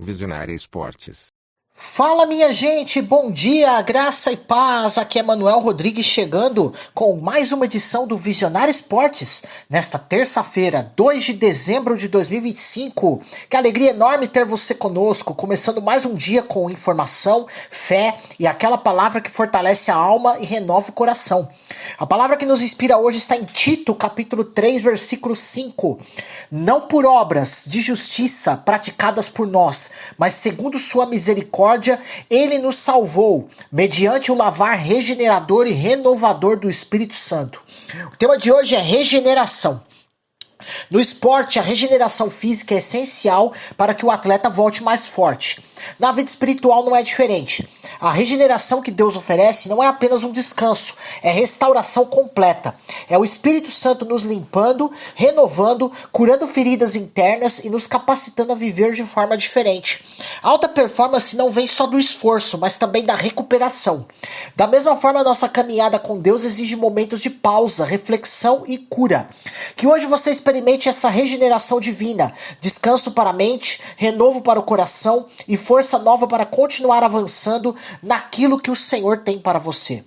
Visionária Esportes. Fala, minha gente, bom dia, graça e paz, aqui é Manuel Rodrigues chegando com mais uma edição do Visionário Esportes, nesta terça-feira, 2 de dezembro de 2025, que alegria enorme ter você conosco, começando mais um dia com informação, fé e aquela palavra que fortalece a alma e renova o coração. A palavra que nos inspira hoje está em Tito, capítulo 3, versículo 5, não por obras de justiça praticadas por nós, mas segundo sua misericórdia, ele nos salvou, mediante o lavar regenerador e renovador do Espírito Santo. O tema de hoje é regeneração. No esporte, a regeneração física é essencial para que o atleta volte mais forte. Na vida espiritual não é diferente. A regeneração que Deus oferece não é apenas um descanso, é restauração completa. É o Espírito Santo nos limpando, renovando, curando feridas internas e nos capacitando a viver de forma diferente. A alta performance não vem só do esforço, mas também da recuperação. Da mesma forma, a nossa caminhada com Deus exige momentos de pausa, reflexão e cura. Que hoje você experimente essa regeneração divina, descanso para a mente, renovo para o coração e força nova para continuar avançando naquilo que o Senhor tem para você.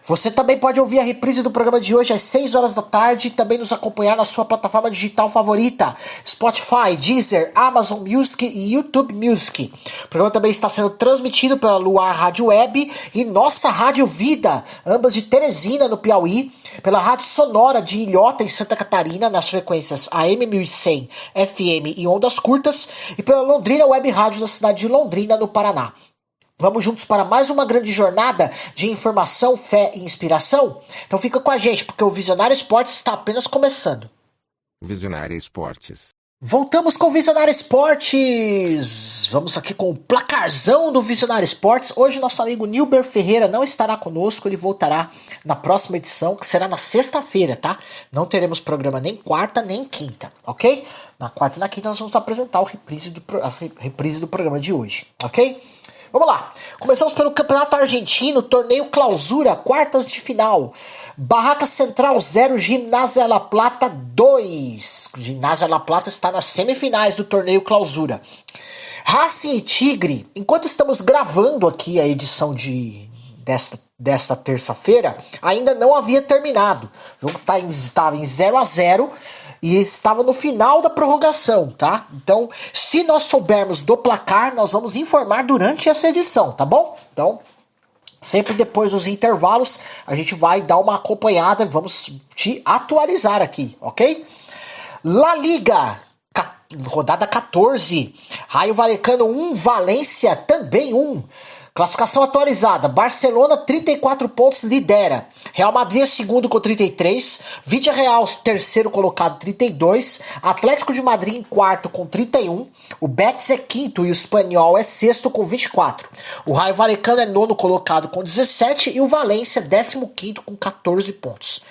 Você também pode ouvir a reprise do programa de hoje às 6 horas da tarde e também nos acompanhar na sua plataforma digital favorita, Spotify, Deezer, Amazon Music e YouTube Music. O programa também está sendo transmitido pela Luar Rádio Web e nossa Rádio Vida, ambas de Teresina, no Piauí, pela Rádio Sonora de Ilhota, em Santa Catarina, nas frequências AM 1100, FM e ondas curtas, e pela Londrina Web Rádio da cidade de Londrina, no Paraná. Vamos juntos para mais uma grande jornada de informação, fé e inspiração? Então fica com a gente, porque o Visionário Esportes está apenas começando. Visionária Esportes. Voltamos com o Visionário Esportes! Vamos aqui com o placarzão do Visionário Esportes. Hoje nosso amigo Nilber Ferreira não estará conosco, ele voltará na próxima edição, que será na sexta-feira, tá? Não teremos programa nem quarta, nem quinta, ok? Na quarta e na quinta nós vamos apresentar as reprises do programa de hoje, ok? Vamos lá, começamos pelo Campeonato Argentino, torneio clausura, quartas de final. Barraca Central 0, Gimnasia La Plata 2. Gimnasia La Plata está nas semifinais do torneio clausura. Racing e Tigre, enquanto estamos gravando aqui a edição desta terça-feira, ainda não havia terminado. O jogo estava em 0-0. E estava no final da prorrogação, tá? Então, se nós soubermos do placar, nós vamos informar durante essa edição, tá bom? Então, sempre depois dos intervalos, a gente vai dar uma acompanhada, vamos te atualizar aqui, ok? La Liga, rodada 14. Raio Vallecano 1, Valência também 1. Classificação atualizada, Barcelona 34 pontos, lidera. Real Madrid é segundo com 33, Vídea Real terceiro colocado 32, Atlético de Madrid em quarto com 31, o Betis é quinto e o Espanhol é sexto com 24. O Raio Vallecano é nono colocado com 17 e o Valência 15º com 14 pontos.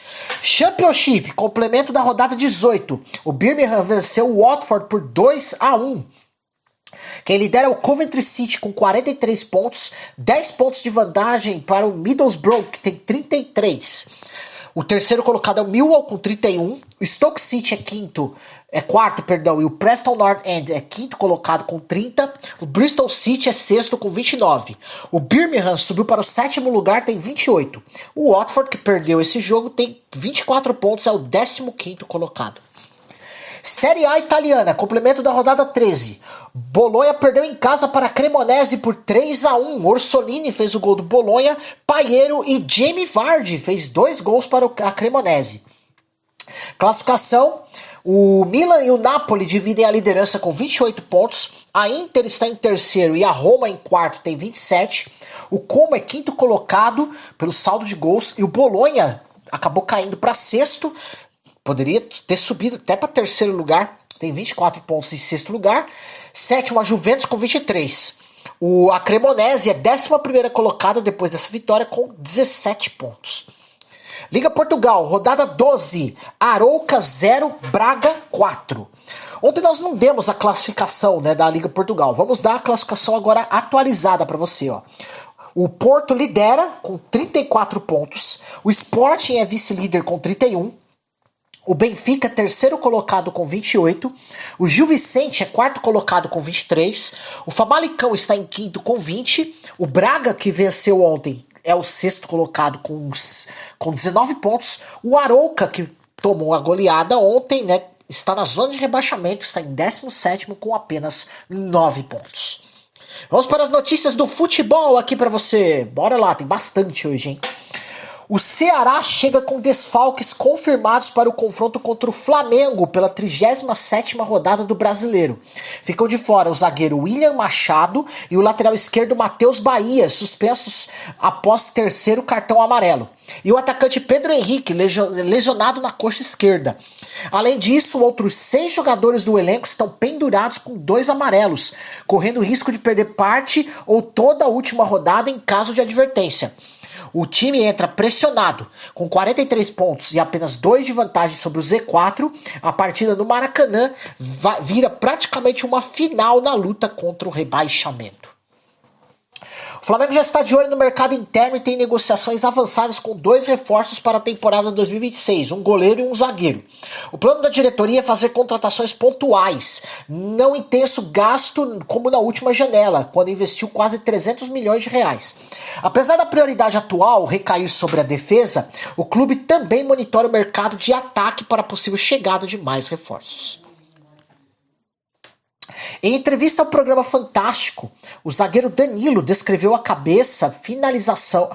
Championship, complemento da rodada 18, o Birmingham venceu o Watford por 2-1. Quem lidera é o Coventry City com 43 pontos, 10 pontos de vantagem para o Middlesbrough, que tem 33. O terceiro colocado é o Millwall com 31, o Stoke City é quarto, e o Preston North End é quinto colocado com 30, o Bristol City é sexto com 29. O Birmingham subiu para o sétimo lugar, tem 28. O Watford, que perdeu esse jogo, tem 24 pontos, é o 15º colocado. Série A italiana, complemento da rodada 13. Bolonha perdeu em casa para a Cremonese por 3-1. Orsolini fez o gol do Bolonha, Paiero e Jamie Vardy fez 2 gols para a Cremonese. Classificação, o Milan e o Napoli dividem a liderança com 28 pontos. A Inter está em terceiro e a Roma em quarto tem 27. O Como é quinto colocado pelo saldo de gols e o Bolonha acabou caindo para sexto. Poderia ter subido até para terceiro lugar. Tem 24 pontos em sexto lugar. Sétimo, a Juventus com 23. A Cremonese é 11ª colocada depois dessa vitória com 17 pontos. Liga Portugal, rodada 12. Arouca 0, Braga 4. Ontem nós não demos a classificação, né, da Liga Portugal. Vamos dar a classificação agora atualizada para você, ó. O Porto lidera com 34 pontos. O Sporting é vice-líder com 31. O Benfica é terceiro colocado com 28. O Gil Vicente é quarto colocado com 23. O Famalicão está em quinto com 20. O Braga, que venceu ontem, é o sexto colocado com 19 pontos. O Arouca, que tomou a goleada ontem, né, está na zona de rebaixamento, está em 17º com apenas 9 pontos. Vamos para as notícias do futebol aqui para você. Bora lá, tem bastante hoje, hein? O Ceará chega com desfalques confirmados para o confronto contra o Flamengo pela 37ª rodada do Brasileiro. Ficam de fora o zagueiro William Machado e o lateral esquerdo Matheus Bahia, suspensos após terceiro cartão amarelo. E o atacante Pedro Henrique, lesionado na coxa esquerda. Além disso, outros 6 jogadores do elenco estão pendurados com 2 amarelos, correndo o risco de perder parte ou toda a última rodada em caso de advertência. O time entra pressionado, com 43 pontos e apenas 2 de vantagem sobre o Z4. A partida no Maracanã vira praticamente uma final na luta contra o rebaixamento. O Flamengo já está de olho no mercado interno e tem negociações avançadas com 2 reforços para a temporada 2026, um goleiro e um zagueiro. O plano da diretoria é fazer contratações pontuais, não intenso gasto como na última janela, quando investiu quase 300 milhões de reais. Apesar da prioridade atual recair sobre a defesa, o clube também monitora o mercado de ataque para a possível chegada de mais reforços. Em entrevista ao programa Fantástico, o zagueiro Danilo descreveu a finalização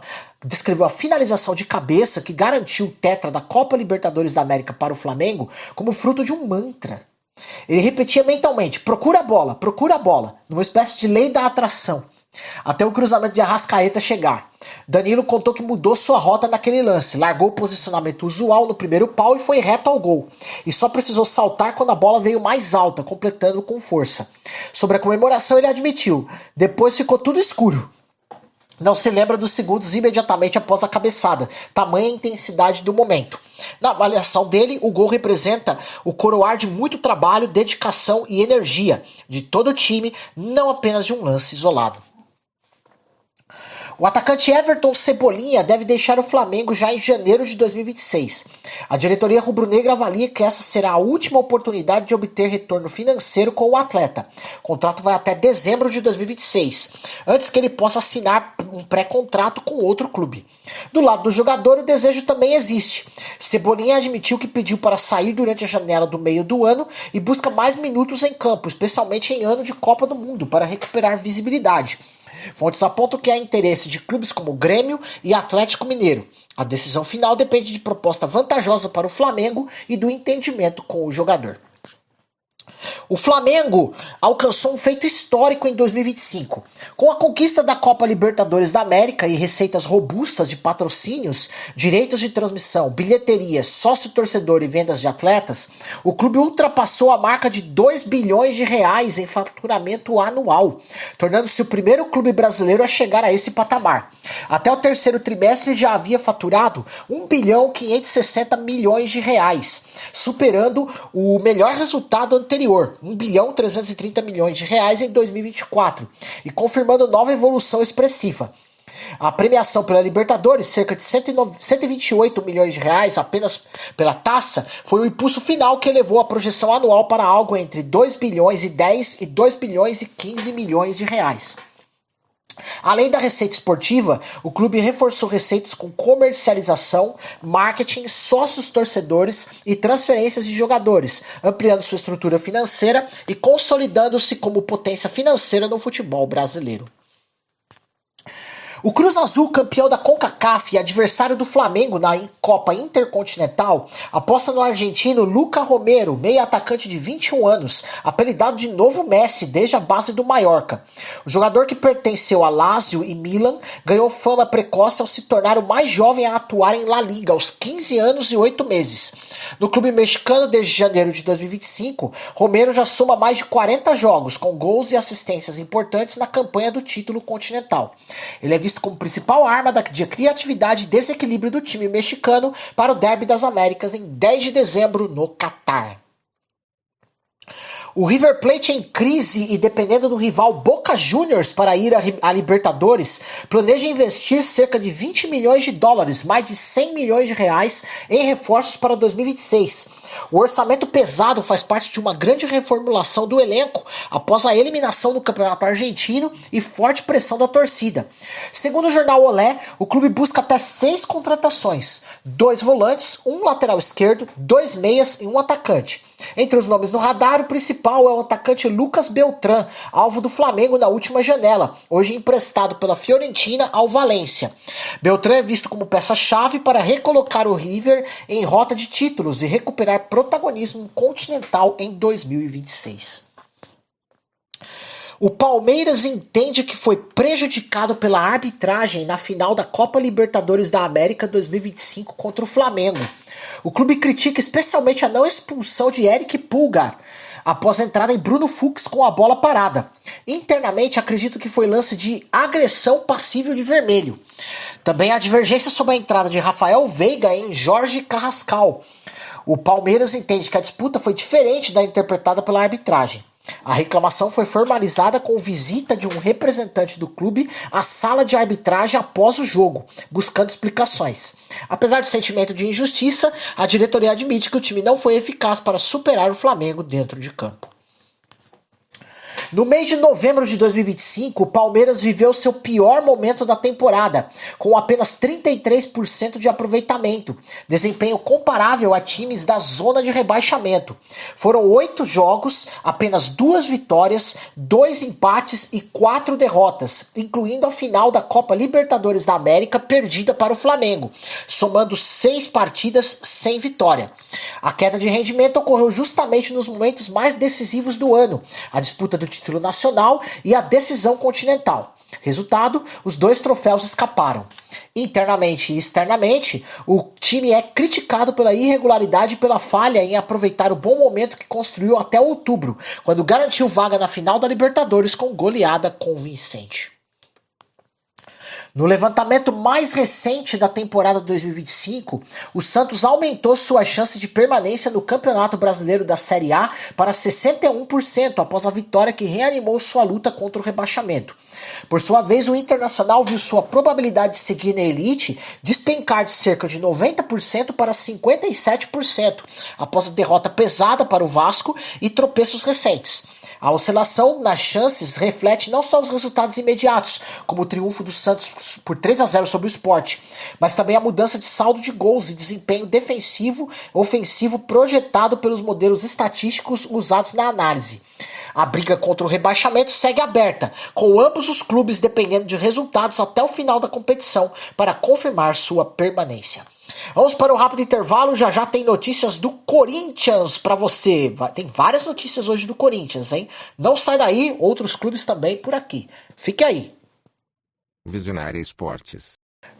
de cabeça que garantiu o tetra da Copa Libertadores da América para o Flamengo como fruto de um mantra. Ele repetia mentalmente: procura a bola, numa espécie de lei da atração, até o cruzamento de Arrascaeta chegar. Danilo contou que mudou sua rota naquele lance, largou o posicionamento usual no primeiro pau e foi reto ao gol. E só precisou saltar quando a bola veio mais alta, completando com força. Sobre a comemoração ele admitiu: depois ficou tudo escuro. Não se lembra dos segundos imediatamente após a cabeçada, tamanha a intensidade do momento. Na avaliação dele, o gol representa o coroar de muito trabalho, dedicação e energia de todo o time, não apenas de um lance isolado. O atacante Everton Cebolinha deve deixar o Flamengo já em janeiro de 2026. A diretoria rubro-negra avalia que essa será a última oportunidade de obter retorno financeiro com o atleta. O contrato vai até dezembro de 2026, antes que ele possa assinar um pré-contrato com outro clube. Do lado do jogador, o desejo também existe. Cebolinha admitiu que pediu para sair durante a janela do meio do ano e busca mais minutos em campo, especialmente em ano de Copa do Mundo, para recuperar visibilidade. Fontes apontam que há interesse de clubes como Grêmio e Atlético Mineiro. A decisão final depende de proposta vantajosa para o Flamengo e do entendimento com o jogador. O Flamengo alcançou um feito histórico em 2025. Com a conquista da Copa Libertadores da América e receitas robustas de patrocínios, direitos de transmissão, bilheteria, sócio-torcedor e vendas de atletas, o clube ultrapassou a marca de 2 bilhões de reais em faturamento anual, tornando-se o primeiro clube brasileiro a chegar a esse patamar. Até o terceiro trimestre já havia faturado 1 bilhão 560 milhões de reais, superando o melhor resultado anterior, 1 bilhão 330 milhões de reais em 2024, e confirmando nova evolução expressiva. A premiação pela Libertadores, cerca de 128 milhões de reais apenas pela taça, foi o impulso final que elevou a projeção anual para algo entre 2 bilhões e 10 e 2 bilhões e 15 milhões de reais. Além da receita esportiva, o clube reforçou receitas com comercialização, marketing, sócios torcedores e transferências de jogadores, ampliando sua estrutura financeira e consolidando-se como potência financeira no futebol brasileiro. O Cruz Azul, campeão da CONCACAF e adversário do Flamengo na Copa Intercontinental, aposta no argentino Luca Romero, meio atacante de 21 anos, apelidado de Novo Messi desde a base do Mallorca. O jogador, que pertenceu a Lazio e Milan, ganhou fama precoce ao se tornar o mais jovem a atuar em La Liga aos 15 anos e 8 meses. No clube mexicano desde janeiro de 2025, Romero já soma mais de 40 jogos, com gols e assistências importantes na campanha do título continental. Ele é visto como principal arma de criatividade e desequilíbrio do time mexicano para o Derby das Américas em 10 de dezembro no Catar. O River Plate, em crise e dependendo do rival Boca Juniors para ir à Libertadores, planeja investir cerca de 20 milhões de dólares, mais de 100 milhões de reais, em reforços para 2026. O orçamento pesado faz parte de uma grande reformulação do elenco após a eliminação do Campeonato Argentino e forte pressão da torcida. Segundo o jornal Olé, o clube busca até 6 contratações, 2 volantes, 1 lateral esquerdo, 2 meias e 1 atacante. Entre os nomes no radar, o principal é o atacante Lucas Beltrán, alvo do Flamengo na última janela, hoje emprestado pela Fiorentina ao Valência. Beltrán é visto como peça-chave para recolocar o River em rota de títulos e recuperar protagonismo continental em 2026. O Palmeiras entende que foi prejudicado pela arbitragem na final da Copa Libertadores da América 2025 contra o Flamengo. O clube critica especialmente a não expulsão de Eric Pulgar após a entrada em Bruno Fux com a bola parada. Internamente, acredito que foi lance de agressão passível de vermelho. Também há divergência sobre a entrada de Rafael Veiga em Jorge Carrascal. O Palmeiras entende que a disputa foi diferente da interpretada pela arbitragem. A reclamação foi formalizada com visita de um representante do clube à sala de arbitragem após o jogo, buscando explicações. Apesar do sentimento de injustiça, a diretoria admite que o time não foi eficaz para superar o Flamengo dentro de campo. No mês de novembro de 2025, o Palmeiras viveu seu pior momento da temporada, com apenas 33% de aproveitamento, desempenho comparável a times da zona de rebaixamento. Foram 8 jogos, apenas 2 vitórias, 2 empates e 4 derrotas, incluindo a final da Copa Libertadores da América perdida para o Flamengo, somando 6 partidas sem vitória. A queda de rendimento ocorreu justamente nos momentos mais decisivos do ano, a disputa do título nacional e a decisão continental. Resultado, os 2 troféus escaparam. Internamente e externamente, o time é criticado pela irregularidade e pela falha em aproveitar o bom momento que construiu até outubro, quando garantiu vaga na final da Libertadores com goleada convincente. No levantamento mais recente da temporada 2025, o Santos aumentou sua chance de permanência no Campeonato Brasileiro da Série A para 61% após a vitória que reanimou sua luta contra o rebaixamento. Por sua vez, o Internacional viu sua probabilidade de seguir na elite despencar de cerca de 90% para 57% após a derrota pesada para o Vasco e tropeços recentes. A oscilação nas chances reflete não só os resultados imediatos, como o triunfo do Santos por 3-0 sobre o Sport, mas também a mudança de saldo de gols e desempenho defensivo e ofensivo projetado pelos modelos estatísticos usados na análise. A briga contra o rebaixamento segue aberta, com ambos os clubes dependendo de resultados até o final da competição para confirmar sua permanência. Vamos para um rápido intervalo, já tem notícias do Corinthians para você. Tem várias notícias hoje do Corinthians, hein? Não sai daí, outros clubes também por aqui. Fique aí. Visionária Esportes.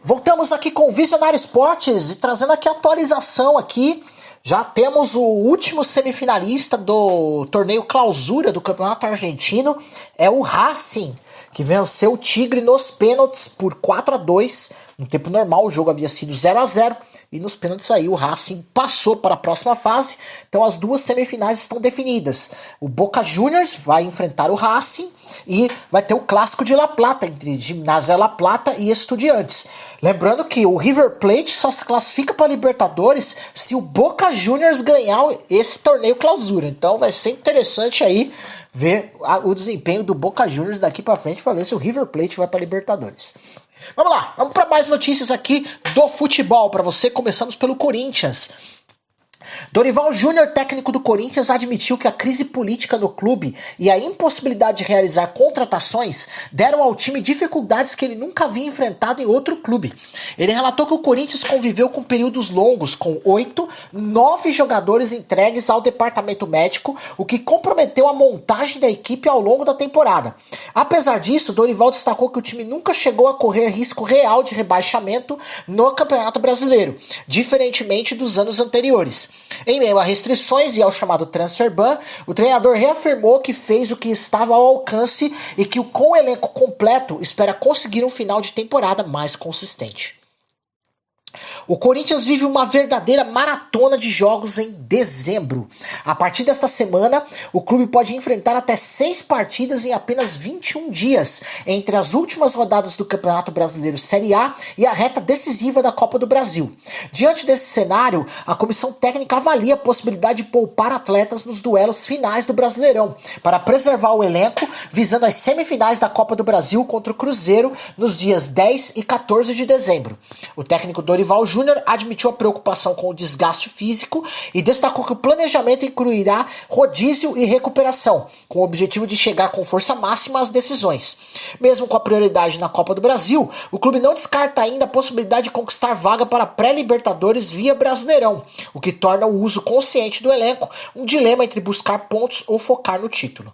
Voltamos aqui com o Visionária Esportes e trazendo aqui a atualização aqui. Já temos o último semifinalista do torneio Clausura do Campeonato Argentino, é o Racing, que venceu o Tigre nos pênaltis por 4-2. No tempo normal o jogo havia sido 0-0 e nos pênaltis aí o Racing passou para a próxima fase. Então as 2 semifinais estão definidas. O Boca Juniors vai enfrentar o Racing e vai ter o clássico de La Plata entre Gimnasia La Plata e Estudiantes. Lembrando que o River Plate só se classifica para a Libertadores se o Boca Juniors ganhar esse torneio Clausura. Então vai ser interessante aí ver o desempenho do Boca Juniors daqui para frente para ver se o River Plate vai para a Libertadores. Vamos lá, vamos para mais notícias aqui do futebol para você. Começamos pelo Corinthians. Dorival Júnior, técnico do Corinthians, admitiu que a crise política no clube e a impossibilidade de realizar contratações deram ao time dificuldades que ele nunca havia enfrentado em outro clube. Ele relatou que o Corinthians conviveu com períodos longos, com 8, 9 jogadores entregues ao departamento médico, o que comprometeu a montagem da equipe ao longo da temporada. Apesar disso, Dorival destacou que o time nunca chegou a correr risco real de rebaixamento no Campeonato Brasileiro, diferentemente dos anos anteriores. Em meio a restrições e ao chamado transfer ban, o treinador reafirmou que fez o que estava ao alcance e que com o elenco completo espera conseguir um final de temporada mais consistente. O Corinthians vive uma verdadeira maratona de jogos em dezembro. A partir desta semana, o clube pode enfrentar até 6 partidas em apenas 21 dias, entre as últimas rodadas do Campeonato Brasileiro Série A e a reta decisiva da Copa do Brasil. Diante desse cenário, a comissão técnica avalia a possibilidade de poupar atletas nos duelos finais do Brasileirão, para preservar o elenco, visando as semifinais da Copa do Brasil contra o Cruzeiro nos dias 10 e 14 de dezembro. O técnico Dorival Júnior admitiu a preocupação com o desgaste físico e destacou que o planejamento incluirá rodízio e recuperação, com o objetivo de chegar com força máxima às decisões. Mesmo com a prioridade na Copa do Brasil, o clube não descarta ainda a possibilidade de conquistar vaga para pré-Libertadores via Brasileirão, o que torna o uso consciente do elenco um dilema entre buscar pontos ou focar no título.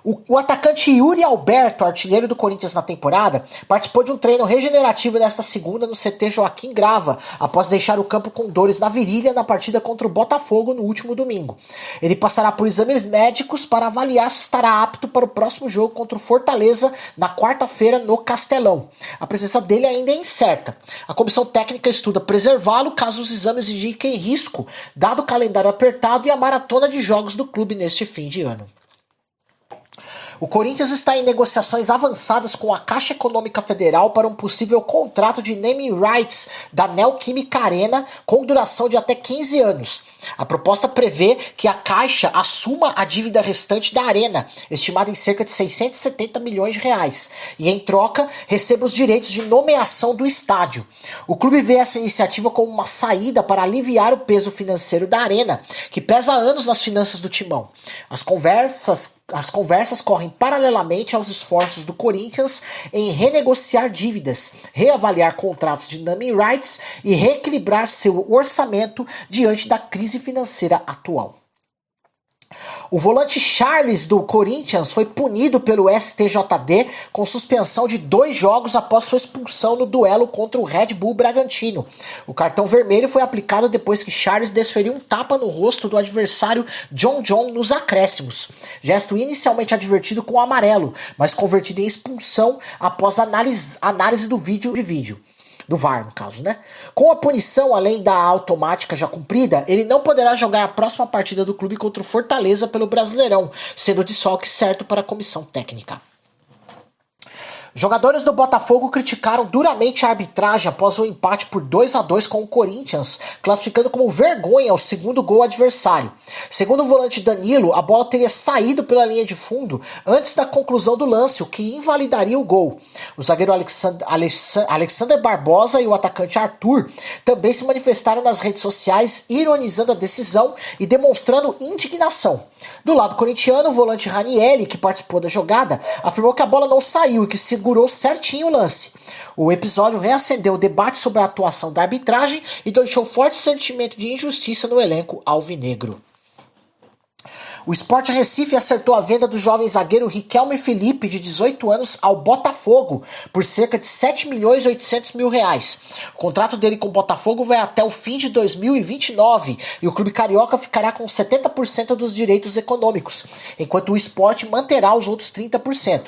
O atacante Yuri Alberto, artilheiro do Corinthians na temporada, participou de um treino regenerativo nesta segunda no CT Joaquim Grava, após deixar o campo com dores na virilha na partida contra o Botafogo no último domingo. Ele passará por exames médicos para avaliar se estará apto para o próximo jogo contra o Fortaleza na quarta-feira no Castelão. A presença dele ainda é incerta. A comissão técnica estuda preservá-lo caso os exames indiquem risco, dado o calendário apertado e a maratona de jogos do clube neste fim de ano. O Corinthians está em negociações avançadas com a Caixa Econômica Federal para um possível contrato de naming rights da Neoquímica Arena com duração de até 15 anos. A proposta prevê que a Caixa assuma a dívida restante da Arena, estimada em cerca de 670 milhões de reais, e em troca receba os direitos de nomeação do estádio. O clube vê essa iniciativa como uma saída para aliviar o peso financeiro da Arena, que pesa há anos nas finanças do Timão. As conversas correm paralelamente aos esforços do Corinthians em renegociar dívidas, reavaliar contratos de naming rights e reequilibrar seu orçamento diante da crise financeira atual. O volante Charles do Corinthians foi punido pelo STJD com suspensão de 2 jogos após sua expulsão no duelo contra o Red Bull Bragantino. O cartão vermelho foi aplicado depois que Charles desferiu um tapa no rosto do adversário John nos acréscimos. Gesto inicialmente advertido com amarelo, mas convertido em expulsão após análise do vídeo. Do VAR, no caso, né? Com a punição, além da automática já cumprida, ele não poderá jogar a próxima partida do clube contra o Fortaleza pelo Brasileirão, sendo desfalque certo para a comissão técnica. Jogadores do Botafogo criticaram duramente a arbitragem após o empate por 2-2 com o Corinthians, classificando como vergonha o segundo gol adversário. Segundo o volante Danilo, a bola teria saído pela linha de fundo antes da conclusão do lance, o que invalidaria o gol. O zagueiro Alexander Barbosa e o atacante Arthur também se manifestaram nas redes sociais, ironizando a decisão e demonstrando indignação. Do lado corintiano, o volante Ranieri, que participou da jogada, afirmou que a bola não saiu e que segurou certinho o lance. O episódio reacendeu o debate sobre a atuação da arbitragem e deixou forte sentimento de injustiça no elenco alvinegro. O Sport Recife acertou a venda do jovem zagueiro Riquelme Felipe, de 18 anos, ao Botafogo, por cerca de 7.800.000 reais. O contrato dele com o Botafogo vai até o fim de 2029 e o clube carioca ficará com 70% dos direitos econômicos, enquanto o Sport manterá os outros 30%.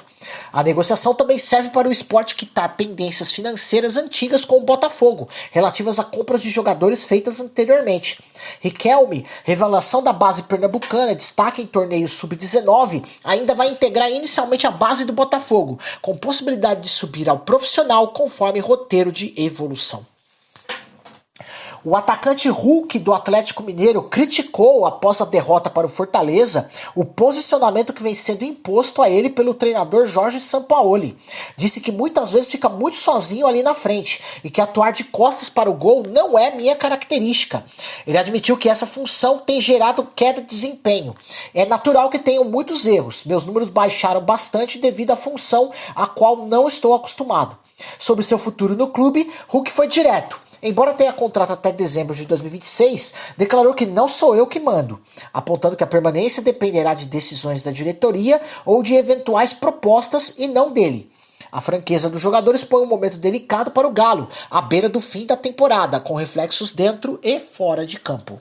A negociação também serve para o Sport quitar pendências financeiras antigas com o Botafogo, relativas a compras de jogadores feitas anteriormente. Riquelme, revelação da base pernambucana, destaque em torneios sub-19, ainda vai integrar inicialmente a base do Botafogo, com possibilidade de subir ao profissional conforme roteiro de evolução. O atacante Hulk do Atlético Mineiro criticou, após a derrota para o Fortaleza, o posicionamento que vem sendo imposto a ele pelo treinador Jorge Sampaoli. Disse que muitas vezes fica muito sozinho ali na frente e que atuar de costas para o gol não é minha característica. Ele admitiu que essa função tem gerado queda de desempenho. É natural que tenham muitos erros. Meus números baixaram bastante devido à função a qual não estou acostumado. Sobre seu futuro no clube, Hulk foi direto. Embora tenha contrato até dezembro de 2026, declarou que não sou eu que mando, apontando que a permanência dependerá de decisões da diretoria ou de eventuais propostas e não dele. A franqueza dos jogadores põe um momento delicado para o Galo, à beira do fim da temporada, com reflexos dentro e fora de campo.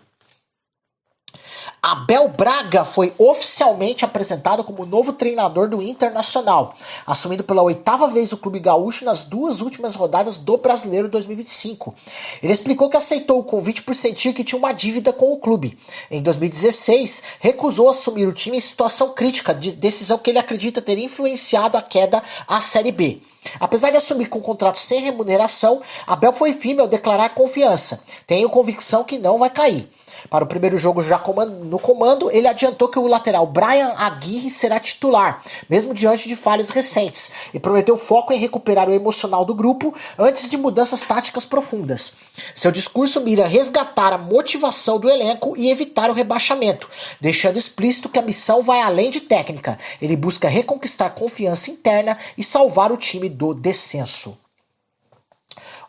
Abel Braga foi oficialmente apresentado como novo treinador do Internacional, assumindo pela 8ª vez o clube gaúcho nas 2 últimas rodadas do Brasileiro 2025. Ele explicou que aceitou o convite por sentir que tinha uma dívida com o clube. Em 2016, recusou assumir o time em situação crítica, decisão que ele acredita ter influenciado a queda à Série B. Apesar de assumir com contrato sem remuneração, Abel foi firme ao declarar confiança. Tenho convicção que não vai cair. Para o primeiro jogo já no comando, ele adiantou que o lateral Brian Aguirre será titular, mesmo diante de falhas recentes, e prometeu foco em recuperar o emocional do grupo antes de mudanças táticas profundas. Seu discurso mira resgatar a motivação do elenco e evitar o rebaixamento, deixando explícito que a missão vai além de técnica. Ele busca reconquistar confiança interna e salvar o time do descenso.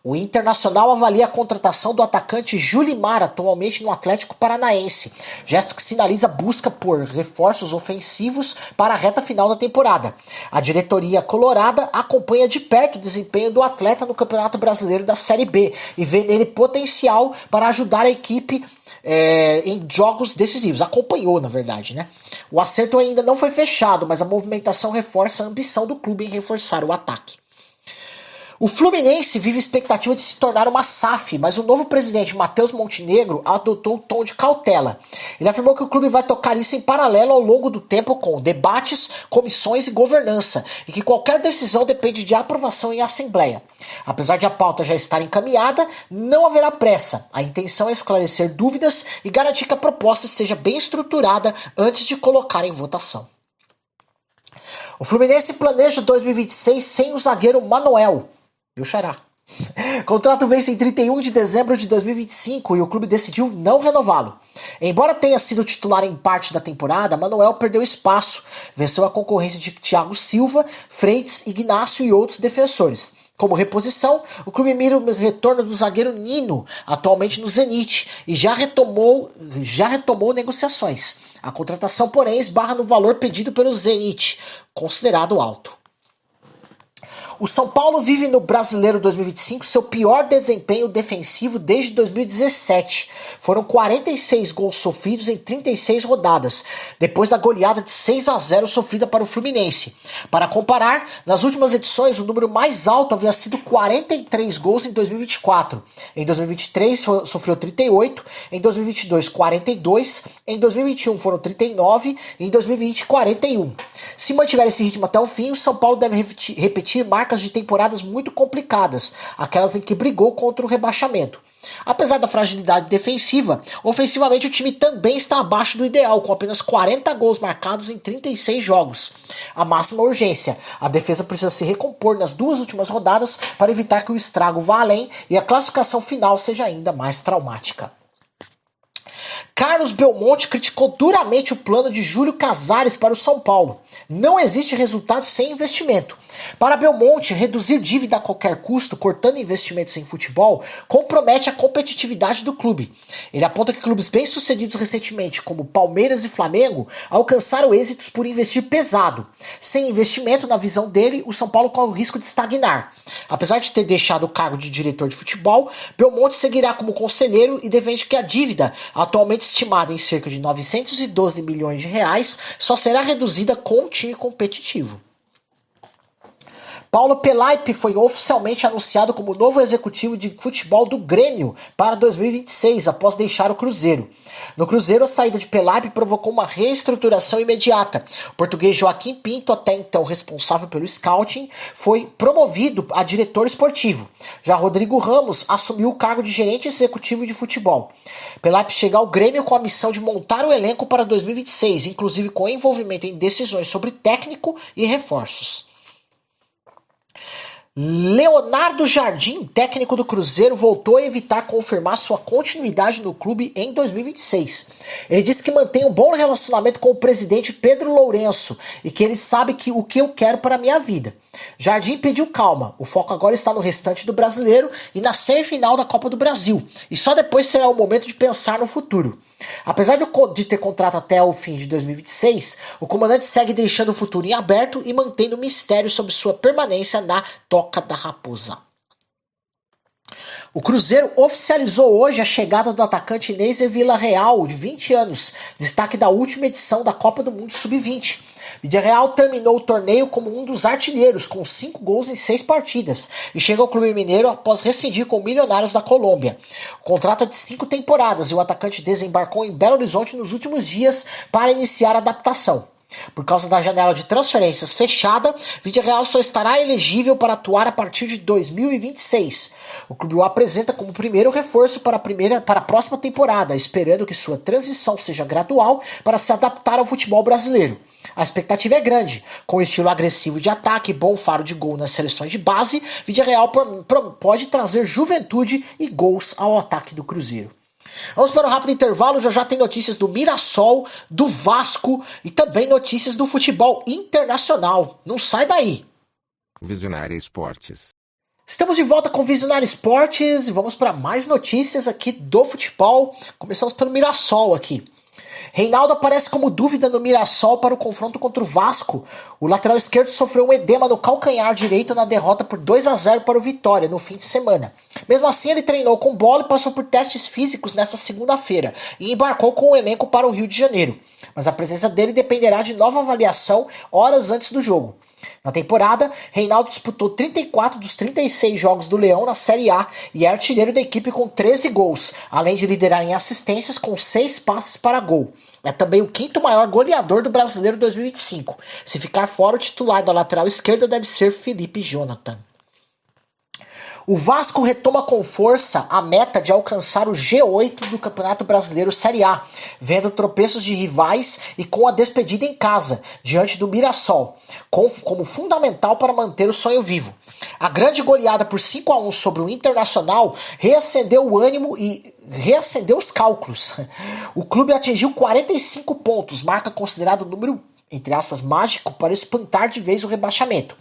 O Internacional avalia a contratação do atacante Julimar, atualmente no Atlético Paranaense, gesto que sinaliza busca por reforços ofensivos para a reta final da temporada. A diretoria colorada acompanha de perto o desempenho do atleta no Campeonato Brasileiro da Série B e vê nele potencial para ajudar a equipe em jogos decisivos. Acompanhou, na verdade, né? O acerto ainda não foi fechado, mas a movimentação reforça a ambição do clube em reforçar o ataque. O Fluminense vive expectativa de se tornar uma SAF, mas o novo presidente Matheus Montenegro adotou o tom de cautela. Ele afirmou que o clube vai tocar isso em paralelo ao longo do tempo com debates, comissões e governança, e que qualquer decisão depende de aprovação em assembleia. Apesar de a pauta já estar encaminhada, não haverá pressa. A intenção é esclarecer dúvidas e garantir que a proposta esteja bem estruturada antes de colocar em votação. O Fluminense planeja 2026 sem o zagueiro Manuel. Meu xará. O contrato vence em 31 de dezembro de 2025 e o clube decidiu não renová-lo. Embora tenha sido titular em parte da temporada, Manuel perdeu espaço, venceu a concorrência de Thiago Silva, Freitas, Ignacio e outros defensores. Como reposição, o clube mira o retorno do zagueiro Nino, atualmente no Zenit, e já retomou negociações. A contratação, porém, esbarra no valor pedido pelo Zenit, considerado alto. O São Paulo vive no Brasileiro 2025 seu pior desempenho defensivo desde 2017. Foram 46 gols sofridos em 36 rodadas, depois da goleada de 6-0 sofrida para o Fluminense. Para comparar, nas últimas edições o número mais alto havia sido 43 gols em 2024. Em 2023 sofreu 38, em 2022 42, em 2021 foram 39 e em 2020 41. Se mantiver esse ritmo até o fim, o São Paulo deve repetir marcas de temporadas muito complicadas, aquelas em que brigou contra o rebaixamento. Apesar da fragilidade defensiva, ofensivamente o time também está abaixo do ideal, com apenas 40 gols marcados em 36 jogos. A máxima urgência: a defesa precisa se recompor nas 2 últimas rodadas para evitar que o estrago vá além e a classificação final seja ainda mais traumática. Carlos Belmonte criticou duramente o plano de Júlio Casares para o São Paulo. Não existe resultado sem investimento. Para Belmonte, reduzir dívida a qualquer custo, cortando investimentos em futebol, compromete a competitividade do clube. Ele aponta que clubes bem-sucedidos recentemente, como Palmeiras e Flamengo, alcançaram êxitos por investir pesado. Sem investimento, na visão dele, o São Paulo corre o risco de estagnar. Apesar de ter deixado o cargo de diretor de futebol, Belmonte seguirá como conselheiro e defende que a dívida, atualmente estimada em cerca de 912 milhões de reais, só será reduzida com um time competitivo. Paulo Pelaipe foi oficialmente anunciado como novo executivo de futebol do Grêmio para 2026, após deixar o Cruzeiro. No Cruzeiro, a saída de Pelaipe provocou uma reestruturação imediata. O português Joaquim Pinto, até então responsável pelo scouting, foi promovido a diretor esportivo. Já Rodrigo Ramos assumiu o cargo de gerente executivo de futebol. Pelaipe chega ao Grêmio com a missão de montar o elenco para 2026, inclusive com envolvimento em decisões sobre técnico e reforços. Leonardo Jardim, técnico do Cruzeiro, voltou a evitar confirmar sua continuidade no clube em 2026. Ele disse que mantém um bom relacionamento com o presidente Pedro Lourenço e que ele sabe o que eu quero para a minha vida. Jardim pediu calma, o foco agora está no restante do Brasileiro e na semifinal da Copa do Brasil, e só depois será o momento de pensar no futuro. Apesar de ter contrato até o fim de 2026, o comandante segue deixando o futuro em aberto e mantendo o mistério sobre sua permanência na Toca da Raposa. O Cruzeiro oficializou hoje a chegada do atacante Neiser Villarreal, de 20 anos, destaque da última edição da Copa do Mundo Sub-20. Villarreal terminou o torneio como um dos artilheiros, com 5 gols em 6 partidas, e chega ao clube mineiro após rescindir com o Milionários da Colômbia. O contrato é de 5 temporadas e o atacante desembarcou em Belo Horizonte nos últimos dias para iniciar a adaptação. Por causa da janela de transferências fechada, Villarreal só estará elegível para atuar a partir de 2026. O clube o apresenta como primeiro reforço para a próxima temporada, esperando que sua transição seja gradual para se adaptar ao futebol brasileiro. A expectativa é grande. Com o estilo agressivo de ataque e bom faro de gol nas seleções de base, Villarreal pode trazer juventude e gols ao ataque do Cruzeiro. Vamos para um rápido intervalo, já tem notícias do Mirassol, do Vasco e também notícias do futebol internacional. Não sai daí. Visionária Esportes. Estamos de volta com Visionária Esportes e vamos para mais notícias aqui do futebol. Começamos pelo Mirassol aqui. Reinaldo aparece como dúvida no Mirassol para o confronto contra o Vasco. O lateral esquerdo sofreu um edema no calcanhar direito na derrota por 2-0 para o Vitória no fim de semana. Mesmo assim, ele treinou com bola e passou por testes físicos nesta segunda-feira e embarcou com o elenco para o Rio de Janeiro. Mas a presença dele dependerá de nova avaliação horas antes do jogo. Na temporada, Reinaldo disputou 34 dos 36 jogos do Leão na Série A e é artilheiro da equipe com 13 gols, além de liderar em assistências com 6 passes para gol. É também o 5º maior goleador do Brasileiro 2025. Se ficar fora, o titular da lateral esquerda deve ser Felipe Jonathan. O Vasco retoma com força a meta de alcançar o G8 do Campeonato Brasileiro Série A, vendo tropeços de rivais e com a despedida em casa, diante do Mirassol, como fundamental para manter o sonho vivo. A grande goleada por 5-1 sobre o Internacional reacendeu o ânimo e reacendeu os cálculos. O clube atingiu 45 pontos, marca considerado o número, entre aspas, mágico para espantar de vez o rebaixamento.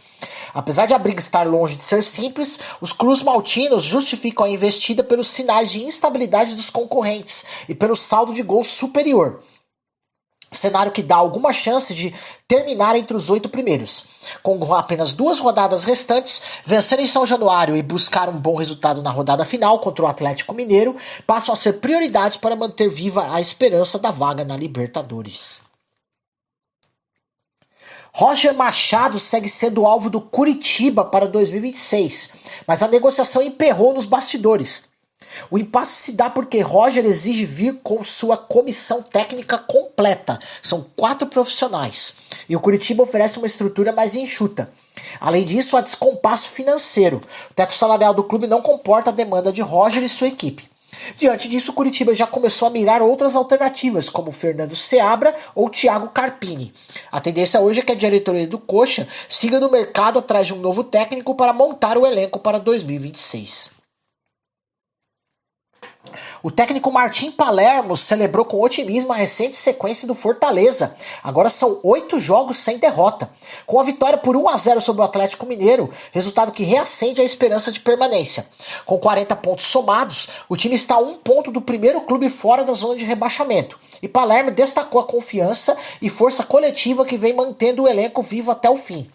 Apesar de a briga estar longe de ser simples, os Cruz Maltinos justificam a investida pelos sinais de instabilidade dos concorrentes e pelo saldo de gols superior. Cenário que dá alguma chance de terminar entre os 8 primeiros. Com apenas 2 rodadas restantes, vencer em São Januário e buscar um bom resultado na rodada final contra o Atlético Mineiro passam a ser prioridades para manter viva a esperança da vaga na Libertadores. Roger Machado segue sendo alvo do Curitiba para 2026, mas a negociação emperrou nos bastidores. O impasse se dá porque Roger exige vir com sua comissão técnica completa. São 4 profissionais. E o Curitiba oferece uma estrutura mais enxuta. Além disso, há descompasso financeiro. O teto salarial do clube não comporta a demanda de Roger e sua equipe. Diante disso, o Curitiba já começou a mirar outras alternativas, como Fernando Seabra ou Thiago Carpini. A tendência hoje é que a diretoria do Coxa siga no mercado atrás de um novo técnico para montar o elenco para 2026. O técnico Martim Palermo celebrou com otimismo a recente sequência do Fortaleza. Agora são 8 jogos sem derrota. Com a vitória por 1-0 sobre o Atlético Mineiro, resultado que reacende a esperança de permanência. Com 40 pontos somados, o time está a 1 ponto do primeiro clube fora da zona de rebaixamento. E Palermo destacou a confiança e força coletiva que vem mantendo o elenco vivo até o fim.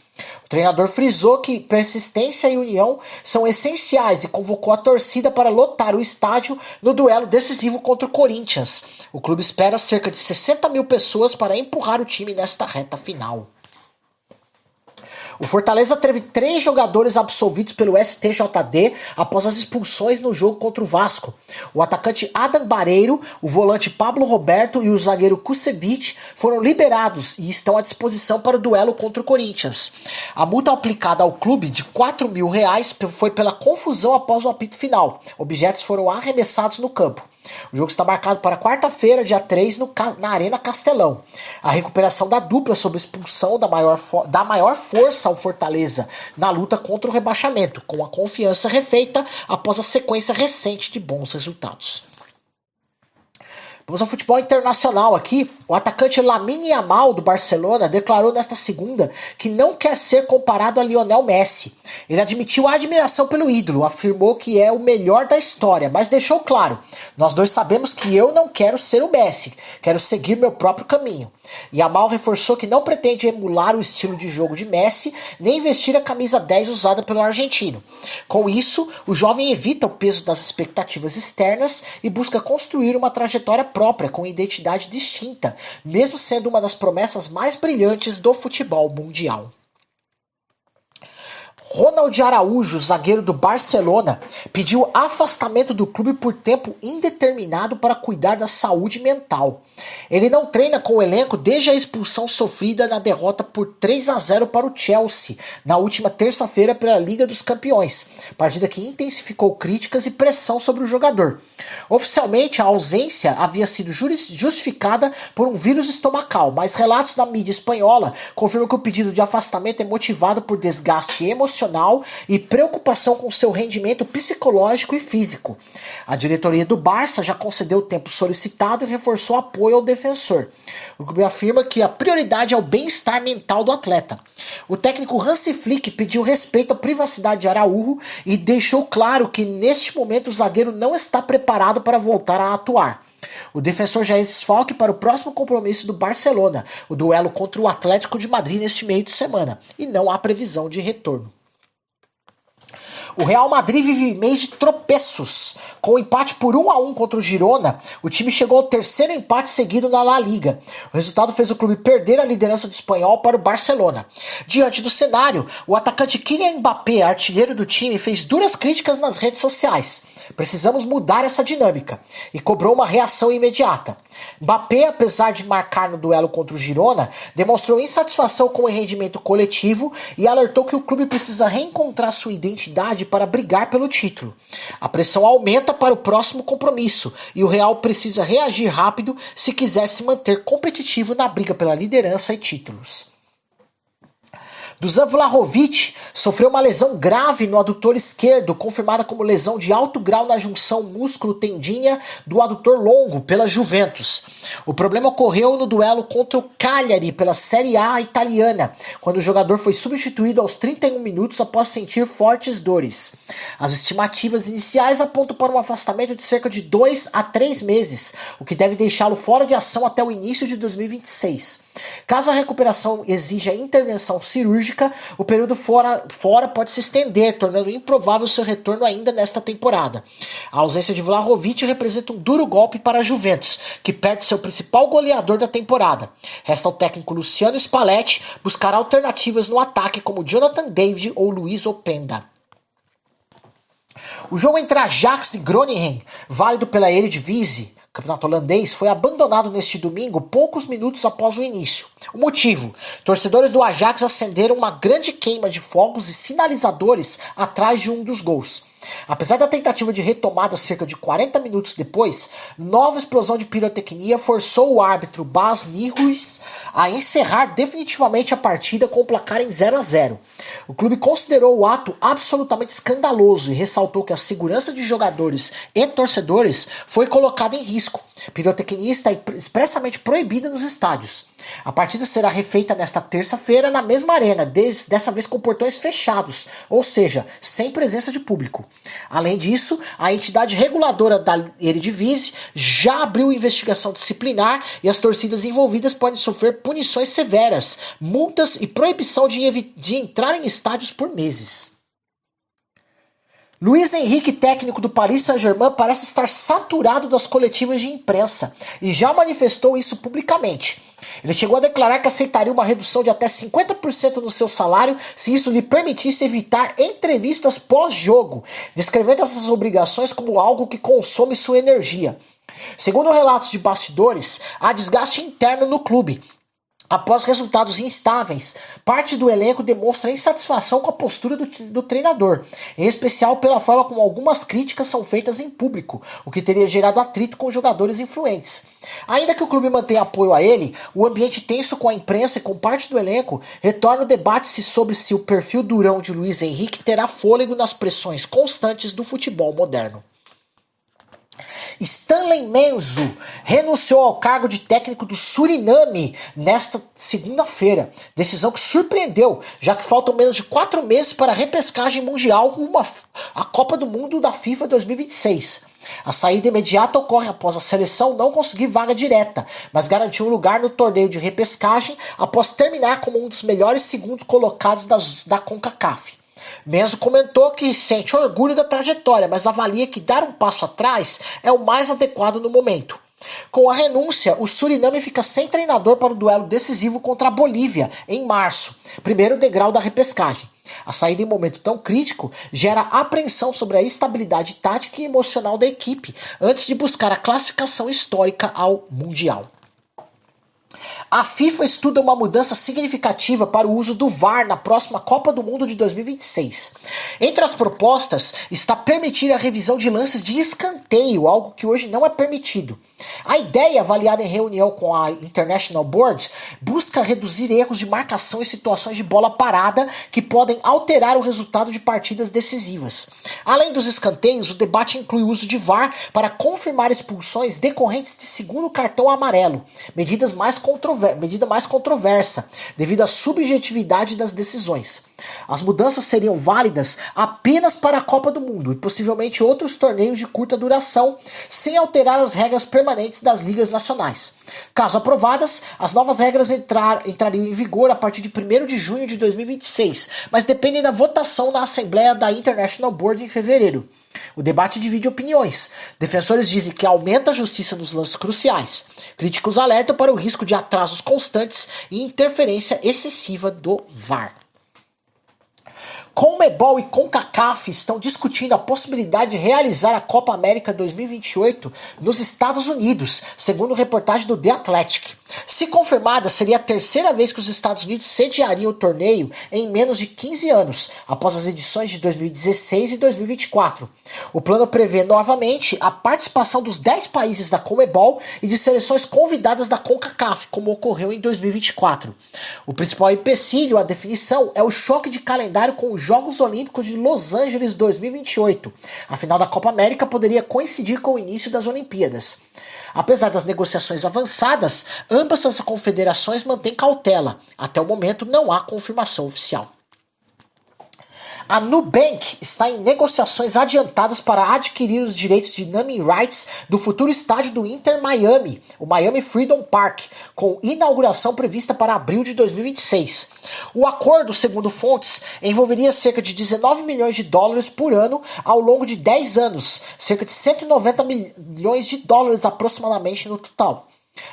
O treinador frisou que persistência e união são essenciais e convocou a torcida para lotar o estádio no duelo decisivo contra o Corinthians. O clube espera cerca de 60 mil pessoas para empurrar o time nesta reta final. O Fortaleza teve 3 jogadores absolvidos pelo STJD após as expulsões no jogo contra o Vasco. O atacante Adam Bareiro, o volante Pablo Roberto e o zagueiro Kusevich foram liberados e estão à disposição para o duelo contra o Corinthians. A multa aplicada ao clube de R$4 mil foi pela confusão após o apito final. Objetos foram arremessados no campo. O jogo está marcado para quarta-feira, dia 3, na Arena Castelão. A recuperação da dupla sob expulsão da maior força ao Fortaleza na luta contra o rebaixamento, com a confiança refeita após a sequência recente de bons resultados. Vamos ao futebol internacional aqui. O atacante Lamine Yamal, do Barcelona, declarou nesta segunda que não quer ser comparado a Lionel Messi. Ele admitiu a admiração pelo ídolo, afirmou que é o melhor da história, mas deixou claro: nós dois sabemos que eu não quero ser o Messi, quero seguir meu próprio caminho. Yamal reforçou que não pretende emular o estilo de jogo de Messi, nem vestir a camisa 10 usada pelo argentino. Com isso, o jovem evita o peso das expectativas externas e busca construir uma trajetória própria com identidade distinta, mesmo sendo uma das promessas mais brilhantes do futebol mundial. Ronald Araújo, zagueiro do Barcelona, pediu afastamento do clube por tempo indeterminado para cuidar da saúde mental. Ele não treina com o elenco desde a expulsão sofrida na derrota por 3-0 para o Chelsea, na última terça-feira pela Liga dos Campeões, partida que intensificou críticas e pressão sobre o jogador. Oficialmente, a ausência havia sido justificada por um vírus estomacal, mas relatos da mídia espanhola confirmam que o pedido de afastamento é motivado por desgaste emocional e preocupação com seu rendimento psicológico e físico. A diretoria do Barça já concedeu o tempo solicitado e reforçou apoio ao defensor. O clube afirma que a prioridade é o bem-estar mental do atleta. O técnico Hansi Flick pediu respeito à privacidade de Araújo e deixou claro que neste momento o zagueiro não está preparado para voltar a atuar. O defensor já é desfalque para o próximo compromisso do Barcelona, o duelo contra o Atlético de Madrid neste meio de semana, e não há previsão de retorno. O Real Madrid vive mês de tropeços. Com o empate por 1-1 contra o Girona, o time chegou ao terceiro empate seguido na La Liga. O resultado fez o clube perder a liderança do espanhol para o Barcelona. Diante do cenário, o atacante Kylian Mbappé, artilheiro do time, fez duras críticas nas redes sociais. Precisamos mudar essa dinâmica. E cobrou uma reação imediata. Mbappé, apesar de marcar no duelo contra o Girona, demonstrou insatisfação com o rendimento coletivo e alertou que o clube precisa reencontrar sua identidade para brigar pelo título. A pressão aumenta para o próximo compromisso e o Real precisa reagir rápido se quiser se manter competitivo na briga pela liderança e títulos. Dusan Vlahovic sofreu uma lesão grave no adutor esquerdo, confirmada como lesão de alto grau na junção músculo-tendinha do adutor longo pela Juventus. O problema ocorreu no duelo contra o Cagliari pela Série A italiana, quando o jogador foi substituído aos 31 minutos após sentir fortes dores. As estimativas iniciais apontam para um afastamento de cerca de 2 a 3 meses, o que deve deixá-lo fora de ação até o início de 2026. Caso a recuperação exija intervenção cirúrgica, o período fora pode se estender, tornando improvável seu retorno ainda nesta temporada. A ausência de Vlahovic representa um duro golpe para a Juventus, que perde seu principal goleador da temporada. Resta ao técnico Luciano Spalletti buscar alternativas no ataque como Jonathan David ou Luiz Openda. O jogo entre Ajax e Groningen, válido pela Eredivisie, campeonato holandês, foi abandonado neste domingo poucos minutos após o início. O motivo? Torcedores do Ajax acenderam uma grande queima de fogos e sinalizadores atrás de um dos gols. Apesar da tentativa de retomada cerca de 40 minutos depois, nova explosão de pirotecnia forçou o árbitro Bas Nijhuis a encerrar definitivamente a partida com o placar em 0-0. O clube considerou o ato absolutamente escandaloso e ressaltou que a segurança de jogadores e torcedores foi colocada em risco. Pirotecnia está expressamente proibida nos estádios. A partida será refeita nesta terça-feira na mesma arena, dessa vez com portões fechados, ou seja, sem presença de público. Além disso, a entidade reguladora da Eredivisie já abriu investigação disciplinar e as torcidas envolvidas podem sofrer punições severas, multas e proibição de entrar em estádios por meses. Luiz Henrique, técnico do Paris Saint-Germain, parece estar saturado das coletivas de imprensa e já manifestou isso publicamente. Ele chegou a declarar que aceitaria uma redução de até 50% no seu salário se isso lhe permitisse evitar entrevistas pós-jogo, descrevendo essas obrigações como algo que consome sua energia. Segundo relatos de bastidores, há desgaste interno no clube. Após resultados instáveis, parte do elenco demonstra insatisfação com a postura do treinador, em especial pela forma como algumas críticas são feitas em público, o que teria gerado atrito com jogadores influentes. Ainda que o clube mantenha apoio a ele, o ambiente tenso com a imprensa e com parte do elenco retorna o debate sobre se o perfil durão de Luiz Henrique terá fôlego nas pressões constantes do futebol moderno. Stanley Menzo renunciou ao cargo de técnico do Suriname nesta segunda-feira. Decisão que surpreendeu, já que faltam menos de 4 meses para a repescagem mundial rumo à Copa do Mundo da FIFA 2026. A saída imediata ocorre após a seleção não conseguir vaga direta, mas garantiu um lugar no torneio de repescagem após terminar como um dos melhores segundos colocados da CONCACAF. Menzo comentou que sente orgulho da trajetória, mas avalia que dar um passo atrás é o mais adequado no momento. Com a renúncia, o Suriname fica sem treinador para o duelo decisivo contra a Bolívia, em março, primeiro degrau da repescagem. A saída em momento tão crítico gera apreensão sobre a estabilidade tática e emocional da equipe, antes de buscar a classificação histórica ao Mundial. A FIFA estuda uma mudança significativa para o uso do VAR na próxima Copa do Mundo de 2026. Entre as propostas está permitir a revisão de lances de escanteio, algo que hoje não é permitido. A ideia, avaliada em reunião com a International Board, busca reduzir erros de marcação em situações de bola parada que podem alterar o resultado de partidas decisivas. Além dos escanteios, o debate inclui o uso de VAR para confirmar expulsões decorrentes de segundo cartão amarelo, medida mais controversa, devido à subjetividade das decisões. As mudanças seriam válidas apenas para a Copa do Mundo e possivelmente outros torneios de curta duração, sem alterar as regras permanentes das ligas nacionais. Caso aprovadas, as novas regras entrariam em vigor a partir de 1º de junho de 2026, mas dependem da votação na Assembleia da International Board em fevereiro. O debate divide opiniões. Defensores dizem que aumenta a justiça nos lances cruciais. Críticos alertam para o risco de atrasos constantes e interferência excessiva do VAR. CONMEBOL e CONCACAF estão discutindo a possibilidade de realizar a Copa América 2028 nos Estados Unidos, segundo reportagem do The Athletic. Se confirmada, seria a terceira vez que os Estados Unidos sediariam o torneio em menos de 15 anos, após as edições de 2016 e 2024. O plano prevê novamente a participação dos 10 países da CONMEBOL e de seleções convidadas da CONCACAF, como ocorreu em 2024. O principal empecilho à definição é o choque de calendário com os Jogos Olímpicos de Los Angeles 2028. A final da Copa América poderia coincidir com o início das Olimpíadas. Apesar das negociações avançadas, ambas as confederações mantêm cautela. Até o momento não há confirmação oficial. A Nubank está em negociações adiantadas para adquirir os direitos de naming rights do futuro estádio do Inter Miami, o Miami Freedom Park, com inauguração prevista para abril de 2026. O acordo, segundo fontes, envolveria cerca de 19 milhões de dólares por ano ao longo de 10 anos, cerca de 190 milhões de dólares aproximadamente no total.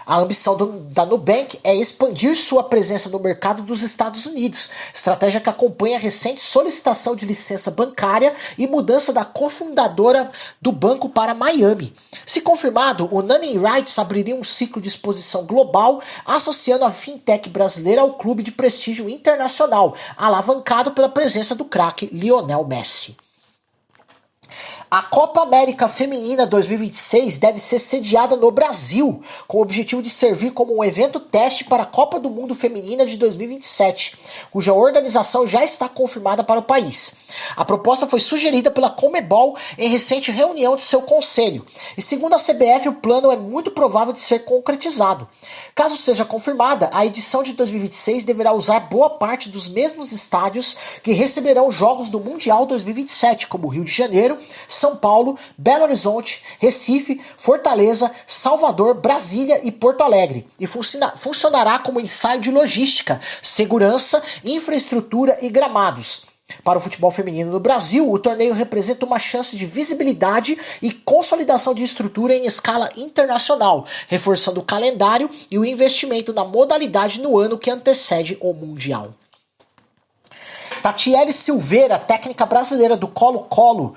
A ambição da Nubank é expandir sua presença no mercado dos Estados Unidos, estratégia que acompanha a recente solicitação de licença bancária e mudança da cofundadora do banco para Miami. Se confirmado, o naming rights abriria um ciclo de exposição global, associando a fintech brasileira ao clube de prestígio internacional, alavancado pela presença do craque Lionel Messi. A Copa América Feminina 2026 deve ser sediada no Brasil, com o objetivo de servir como um evento teste para a Copa do Mundo Feminina de 2027, cuja organização já está confirmada para o país. A proposta foi sugerida pela CONMEBOL em recente reunião de seu conselho, e segundo a CBF, o plano é muito provável de ser concretizado. Caso seja confirmada, a edição de 2026 deverá usar boa parte dos mesmos estádios que receberão jogos do Mundial 2027, como Rio de Janeiro, São Paulo, Belo Horizonte, Recife, Fortaleza, Salvador, Brasília e Porto Alegre, e funcionará como ensaio de logística, segurança, infraestrutura e gramados. Para o futebol feminino no Brasil, o torneio representa uma chance de visibilidade e consolidação de estrutura em escala internacional, reforçando o calendário e o investimento na modalidade no ano que antecede o Mundial. Tatiele Silveira, técnica brasileira do Colo-Colo,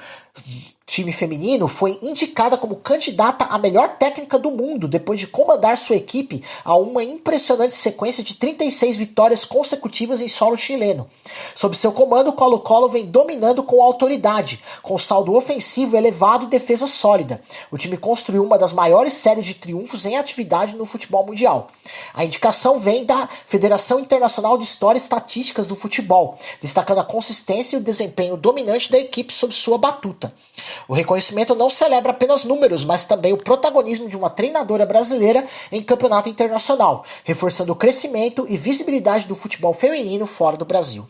time feminino, foi indicada como candidata à melhor técnica do mundo depois de comandar sua equipe a uma impressionante sequência de 36 vitórias consecutivas em solo chileno. Sob seu comando, o Colo-Colo vem dominando com autoridade, com saldo ofensivo elevado e defesa sólida. O time construiu uma das maiores séries de triunfos em atividade no futebol mundial. A indicação vem da Federação Internacional de História e Estatísticas do Futebol, destacando a consistência e o desempenho dominante da equipe sob sua batuta. O reconhecimento não celebra apenas números, mas também o protagonismo de uma treinadora brasileira em campeonato internacional, reforçando o crescimento e visibilidade do futebol feminino fora do Brasil.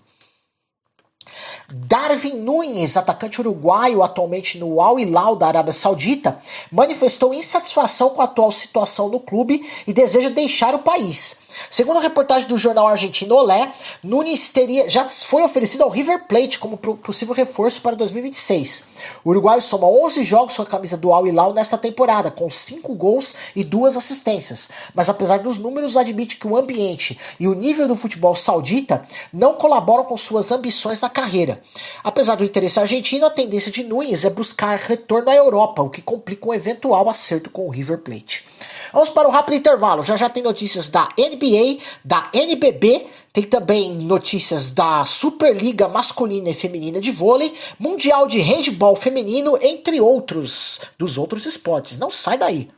Darwin Núñez, atacante uruguaio atualmente no Al Hilal da Arábia Saudita, manifestou insatisfação com a atual situação no clube e deseja deixar o país. Segundo a reportagem do jornal argentino Olé, Núñez já foi oferecido ao River Plate como possível reforço para 2026. O uruguaio soma 11 jogos com a camisa do Al Hilal nesta temporada, com 5 gols e 2 assistências. Mas apesar dos números, admite que o ambiente e o nível do futebol saudita não colaboram com suas ambições na carreira. Apesar do interesse argentino, a tendência de Núñez é buscar retorno à Europa, o que complica um eventual acerto com o River Plate. Vamos para o rápido intervalo. Já tem notícias da NBA, da NBB, tem também notícias da Superliga masculina e feminina de vôlei, Mundial de handebol feminino, entre outros, dos outros esportes. Não sai daí.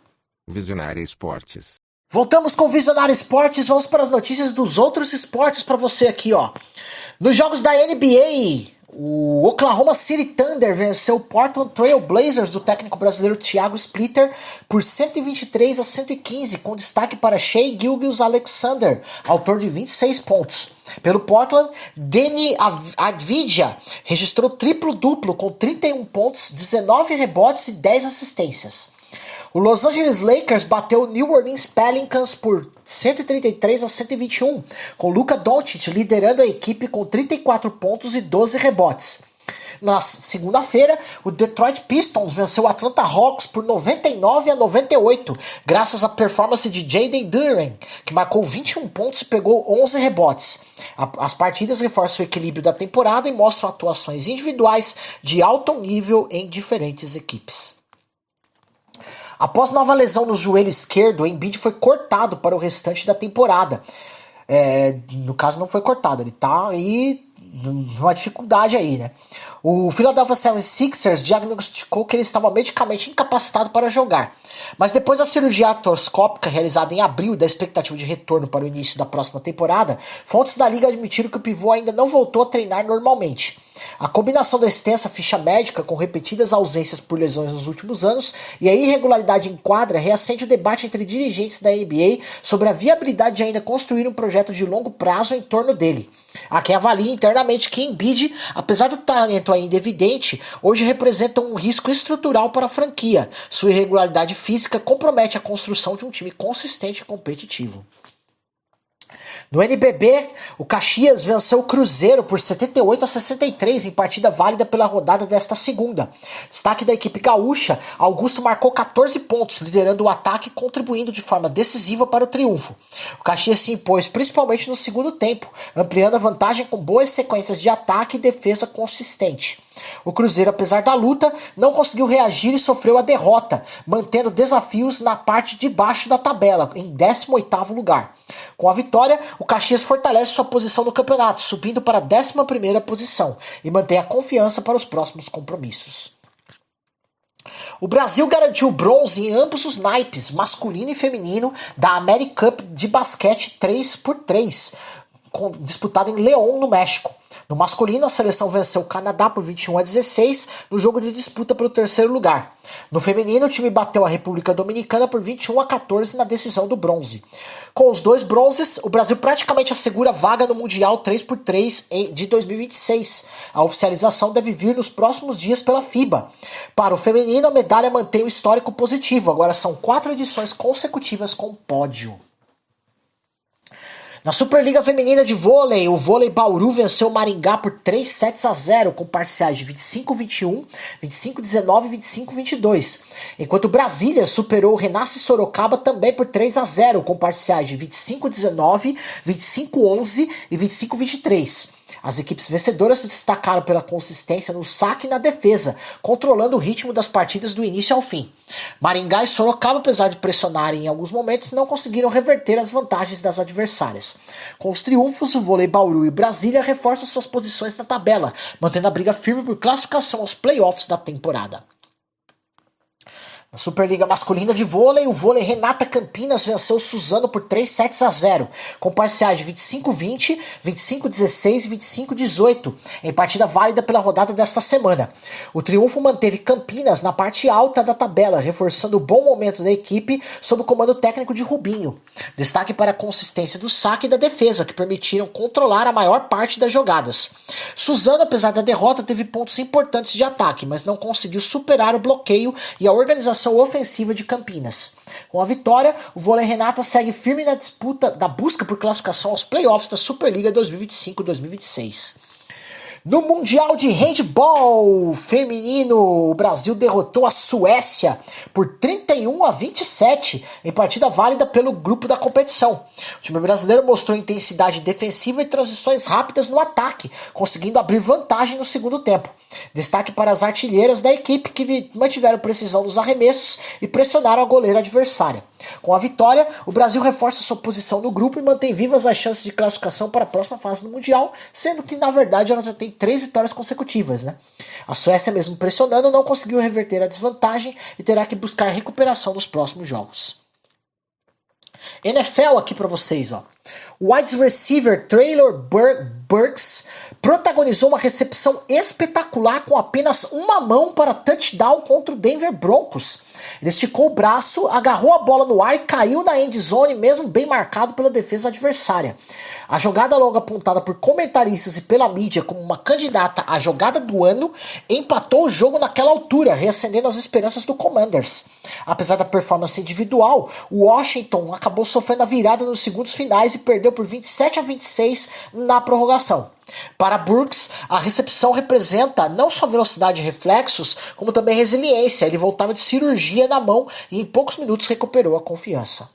Visionária Esportes. Voltamos com o Visionário Esportes, vamos para as notícias dos outros esportes para você aqui, ó. Nos jogos da NBA, o Oklahoma City Thunder venceu o Portland Trail Blazers do técnico brasileiro Thiago Splitter por 123-115, com destaque para Shai Gilgeous-Alexander, autor de 26 pontos. Pelo Portland, Deni Avdija registrou triplo-duplo com 31 pontos, 19 rebotes e 10 assistências. O Los Angeles Lakers bateu o New Orleans Pelicans por 133-121, com Luka Doncic liderando a equipe com 34 pontos e 12 rebotes. Na segunda-feira, o Detroit Pistons venceu o Atlanta Hawks por 99-98, graças à performance de Jaden Duren, que marcou 21 pontos e pegou 11 rebotes. As partidas reforçam o equilíbrio da temporada e mostram atuações individuais de alto nível em diferentes equipes. Após nova lesão no joelho esquerdo, o Embiid foi cortado para o restante da temporada. No caso, não foi cortado, ele tá aí numa dificuldade aí, né? O Philadelphia 76ers diagnosticou que ele estava medicamente incapacitado para jogar. Mas depois da cirurgia artroscópica realizada em abril e da expectativa de retorno para o início da próxima temporada, fontes da liga admitiram que o pivô ainda não voltou a treinar normalmente. A combinação da extensa ficha médica com repetidas ausências por lesões nos últimos anos e a irregularidade em quadra reacende o debate entre dirigentes da NBA sobre a viabilidade de ainda construir um projeto de longo prazo em torno dele. Há quem avalie internamente que Embiid, apesar do talento ainda evidente, hoje representa um risco estrutural para a franquia. Sua irregularidade física compromete a construção de um time consistente e competitivo. No NBB, o Caxias venceu o Cruzeiro por 78-63 em partida válida pela rodada desta segunda. Destaque da equipe gaúcha, Augusto marcou 14 pontos, liderando o ataque e contribuindo de forma decisiva para o triunfo. O Caxias se impôs principalmente no segundo tempo, ampliando a vantagem com boas sequências de ataque e defesa consistente. O Cruzeiro, apesar da luta, não conseguiu reagir e sofreu a derrota, mantendo desafios na parte de baixo da tabela, em 18º lugar. Com a vitória, o Caxias fortalece sua posição no campeonato, subindo para a 11ª posição, e mantém a confiança para os próximos compromissos. O Brasil garantiu bronze em ambos os naipes, masculino e feminino, da America Cup de basquete 3x3, disputada em León, no México. No masculino, a seleção venceu o Canadá por 21-16 no jogo de disputa pelo terceiro lugar. No feminino, o time bateu a República Dominicana por 21-14 na decisão do bronze. Com os 2 bronzes, o Brasil praticamente assegura vaga no Mundial 3x3 de 2026. A oficialização deve vir nos próximos dias pela FIBA. Para o feminino, a medalha mantém o histórico positivo. Agora são 4 edições consecutivas com pódio. Na Superliga Feminina de Vôlei, o Vôlei Bauru venceu o Maringá por 3-0, com parciais de 25-21, 25-19 e 25-22. Enquanto Brasília superou o Renasce Sorocaba também por 3-0, com parciais de 25-19, 25-11 e 25-23. As equipes vencedoras se destacaram pela consistência no saque e na defesa, controlando o ritmo das partidas do início ao fim. Maringá e Sorocaba, apesar de pressionarem em alguns momentos, não conseguiram reverter as vantagens das adversárias. Com os triunfos, o Vôlei Bauru e Brasília reforçam suas posições na tabela, mantendo a briga firme por classificação aos playoffs da temporada. Na Superliga Masculina de Vôlei, o Vôlei Renata Campinas venceu o Suzano por 3-0, com parciais de 25-20, 25-16 e 25-18, em partida válida pela rodada desta semana. O triunfo manteve Campinas na parte alta da tabela, reforçando o bom momento da equipe sob o comando técnico de Rubinho. Destaque para a consistência do saque e da defesa, que permitiram controlar a maior parte das jogadas. Suzano, apesar da derrota, teve pontos importantes de ataque, mas não conseguiu superar o bloqueio e a organização ofensiva de Campinas. Com a vitória, o Vôlei Renata segue firme na disputa da busca por classificação aos playoffs da Superliga 2025-2026. No Mundial de Handball Feminino, o Brasil derrotou a Suécia por 31-27 em partida válida pelo grupo da competição. O time brasileiro mostrou intensidade defensiva e transições rápidas no ataque, conseguindo abrir vantagem no segundo tempo. Destaque para as artilheiras da equipe, que mantiveram precisão nos arremessos e pressionaram a goleira adversária. Com a vitória, o Brasil reforça sua posição no grupo e mantém vivas as chances de classificação para a próxima fase do Mundial, sendo que, na verdade, ela já tem 3 vitórias consecutivas, né? A Suécia, mesmo pressionando, não conseguiu reverter a desvantagem e terá que buscar recuperação nos próximos jogos. NFL aqui para vocês, ó. O wide receiver Traylor Burks protagonizou uma recepção espetacular com apenas uma mão para touchdown contra o Denver Broncos. Ele esticou o braço, agarrou a bola no ar e caiu na end zone, mesmo bem marcado pela defesa adversária. A jogada logo apontada por comentaristas e pela mídia como uma candidata à jogada do ano, empatou o jogo naquela altura, reacendendo as esperanças do Commanders. Apesar da performance individual, o Washington acabou sofrendo a virada nos segundos finais e perdeu por 27-26 na prorrogação. Para Burks, a recepção representa não só velocidade e reflexos, como também resiliência. Ele voltava de cirurgia na mão e em poucos minutos recuperou a confiança.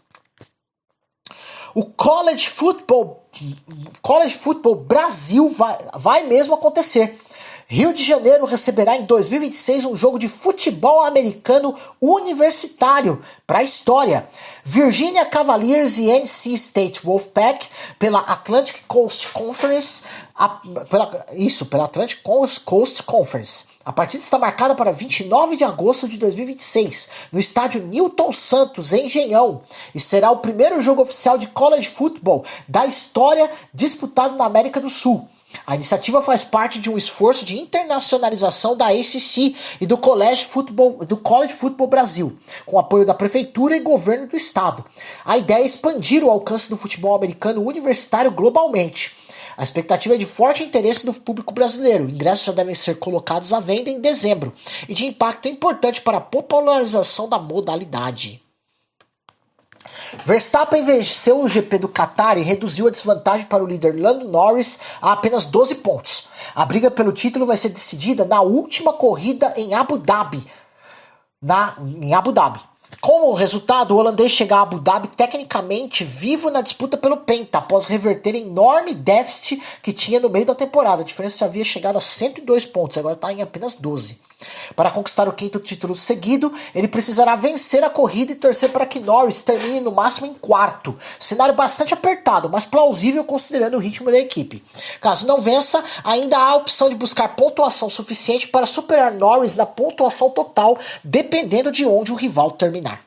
O College Football Brasil vai mesmo acontecer. Rio de Janeiro receberá em 2026 um jogo de futebol americano universitário para a história. Virginia Cavaliers e NC State Wolfpack pela Atlantic Coast Conference. Pela Atlantic Coast Conference. A partida está marcada para 29 de agosto de 2026, no estádio Newton Santos, em Engenhão, e será o primeiro jogo oficial de college football da história disputado na América do Sul. A iniciativa faz parte de um esforço de internacionalização da ACC e do College Football Brasil, com apoio da Prefeitura e Governo do Estado. A ideia é expandir o alcance do futebol americano universitário globalmente. A expectativa é de forte interesse do público brasileiro. Ingressos já devem ser colocados à venda em dezembro e de impacto importante para a popularização da modalidade. Verstappen venceu o GP do Qatar e reduziu a desvantagem para o líder Lando Norris a apenas 12 pontos. A briga pelo título vai ser decidida na última corrida em Abu Dhabi. Como resultado, o holandês chega a Abu Dhabi tecnicamente vivo na disputa pelo Penta, após reverter enorme déficit que tinha no meio da temporada. A diferença havia chegado a 102 pontos, agora está em apenas 12. Para conquistar o 5º título seguido, ele precisará vencer a corrida e torcer para que Norris termine no máximo em 4º. Cenário bastante apertado, mas plausível considerando o ritmo da equipe. Caso não vença, ainda há a opção de buscar pontuação suficiente para superar Norris na pontuação total, dependendo de onde o rival terminar.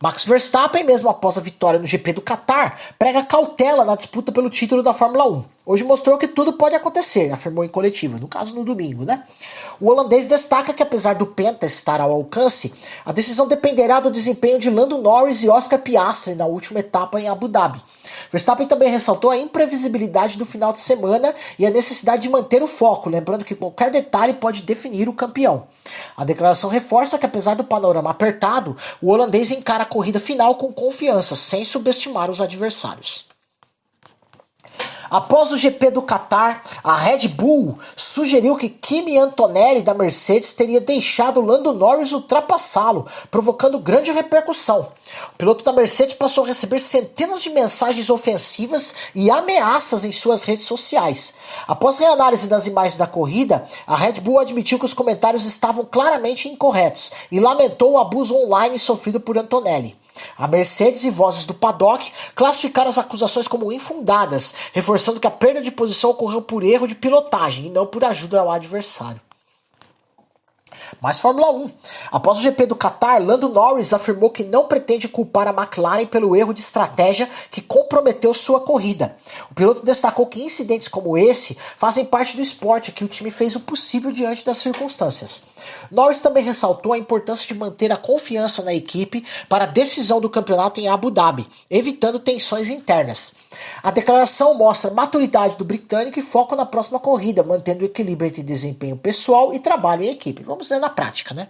Max Verstappen, mesmo após a vitória no GP do Qatar, prega cautela na disputa pelo título da Fórmula 1. Hoje mostrou que tudo pode acontecer, afirmou em coletiva, no caso no domingo, né? O holandês destaca que apesar do Penta estar ao alcance, a decisão dependerá do desempenho de Lando Norris e Oscar Piastri na última etapa em Abu Dhabi. Verstappen também ressaltou a imprevisibilidade do final de semana e a necessidade de manter o foco, lembrando que qualquer detalhe pode definir o campeão. A declaração reforça que apesar do panorama apertado, o holandês encara a corrida final com confiança, sem subestimar os adversários. Após o GP do Qatar, a Red Bull sugeriu que Kimi Antonelli da Mercedes teria deixado Lando Norris ultrapassá-lo, provocando grande repercussão. O piloto da Mercedes passou a receber centenas de mensagens ofensivas e ameaças em suas redes sociais. Após reanálise das imagens da corrida, a Red Bull admitiu que os comentários estavam claramente incorretos e lamentou o abuso online sofrido por Antonelli. A Mercedes e vozes do paddock classificaram as acusações como infundadas, reforçando que a perda de posição ocorreu por erro de pilotagem e não por ajuda ao adversário. Mais Fórmula 1. Após o GP do Qatar, Lando Norris afirmou que não pretende culpar a McLaren pelo erro de estratégia que comprometeu sua corrida. O piloto destacou que incidentes como esse fazem parte do esporte, que o time fez o possível diante das circunstâncias. Norris também ressaltou a importância de manter a confiança na equipe para a decisão do campeonato em Abu Dhabi, evitando tensões internas. A declaração mostra maturidade do britânico e foco na próxima corrida, mantendo o equilíbrio entre desempenho pessoal e trabalho em equipe. Vamos ver na prática, né?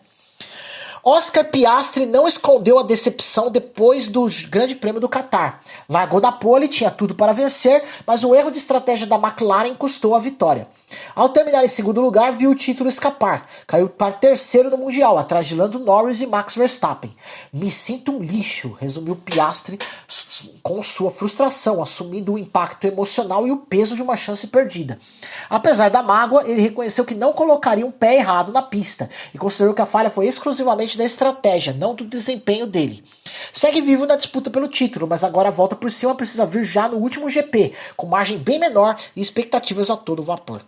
Oscar Piastri não escondeu a decepção depois do Grande Prêmio do Qatar. Largou da pole, tinha tudo para vencer, mas o erro de estratégia da McLaren custou a vitória. Ao terminar em segundo lugar, viu o título escapar. Caiu para terceiro no Mundial, atrás de Lando Norris e Max Verstappen. Me sinto um lixo, resumiu Piastri com sua frustração, assumindo o impacto emocional e o peso de uma chance perdida. Apesar da mágoa, ele reconheceu que não colocaria um pé errado na pista e considerou que a falha foi exclusivamente da estratégia, não do desempenho dele. Segue vivo na disputa pelo título, mas agora a volta por cima precisa vir já no último GP, com margem bem menor e expectativas a todo vapor.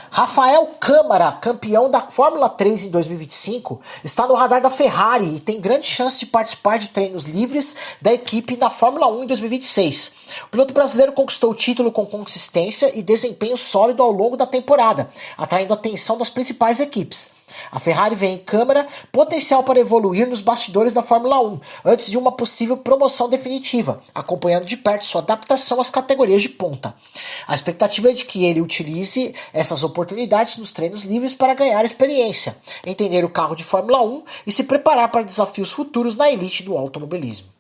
Rafael Câmara, campeão da Fórmula 3 em 2025, está no radar da Ferrari e tem grande chance de participar de treinos livres da equipe na Fórmula 1 em 2026. O piloto brasileiro conquistou o título com consistência e desempenho sólido ao longo da temporada, atraindo a atenção das principais equipes. A Ferrari vê em Câmara potencial para evoluir nos bastidores da Fórmula 1, antes de uma possível promoção definitiva, acompanhando de perto sua adaptação às categorias de ponta. A expectativa é de que ele utilize essas oportunidades nos treinos livres para ganhar experiência, entender o carro de Fórmula 1 e se preparar para desafios futuros na elite do automobilismo.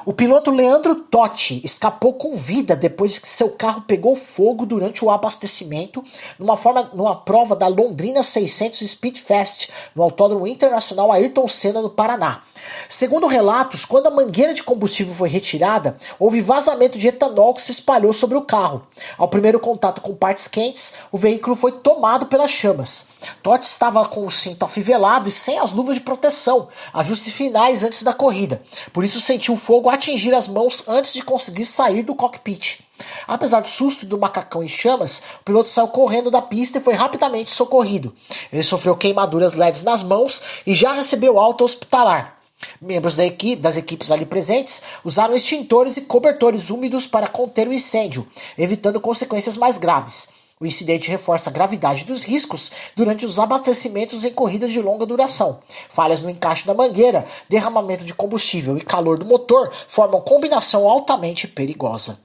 O piloto Leandro Totti escapou com vida depois que seu carro pegou fogo durante o abastecimento numa prova da Londrina 600 Speedfest, no Autódromo Internacional Ayrton Senna, no Paraná. Segundo relatos, quando a mangueira de combustível foi retirada, houve vazamento de etanol que se espalhou sobre o carro. Ao primeiro contato com partes quentes, o veículo foi tomado pelas chamas. Totti estava com o cinto afivelado e sem as luvas de proteção, ajustes finais antes da corrida. Por isso sentiu o fogo atingir as mãos antes de conseguir sair do cockpit. Apesar do susto e do macacão em chamas, o piloto saiu correndo da pista e foi rapidamente socorrido. Ele sofreu queimaduras leves nas mãos e já recebeu alta hospitalar. Membros das equipes ali presentes usaram extintores e cobertores úmidos para conter o incêndio, evitando consequências mais graves. O incidente reforça a gravidade dos riscos durante os abastecimentos em corridas de longa duração. Falhas no encaixe da mangueira, derramamento de combustível e calor do motor formam combinação altamente perigosa.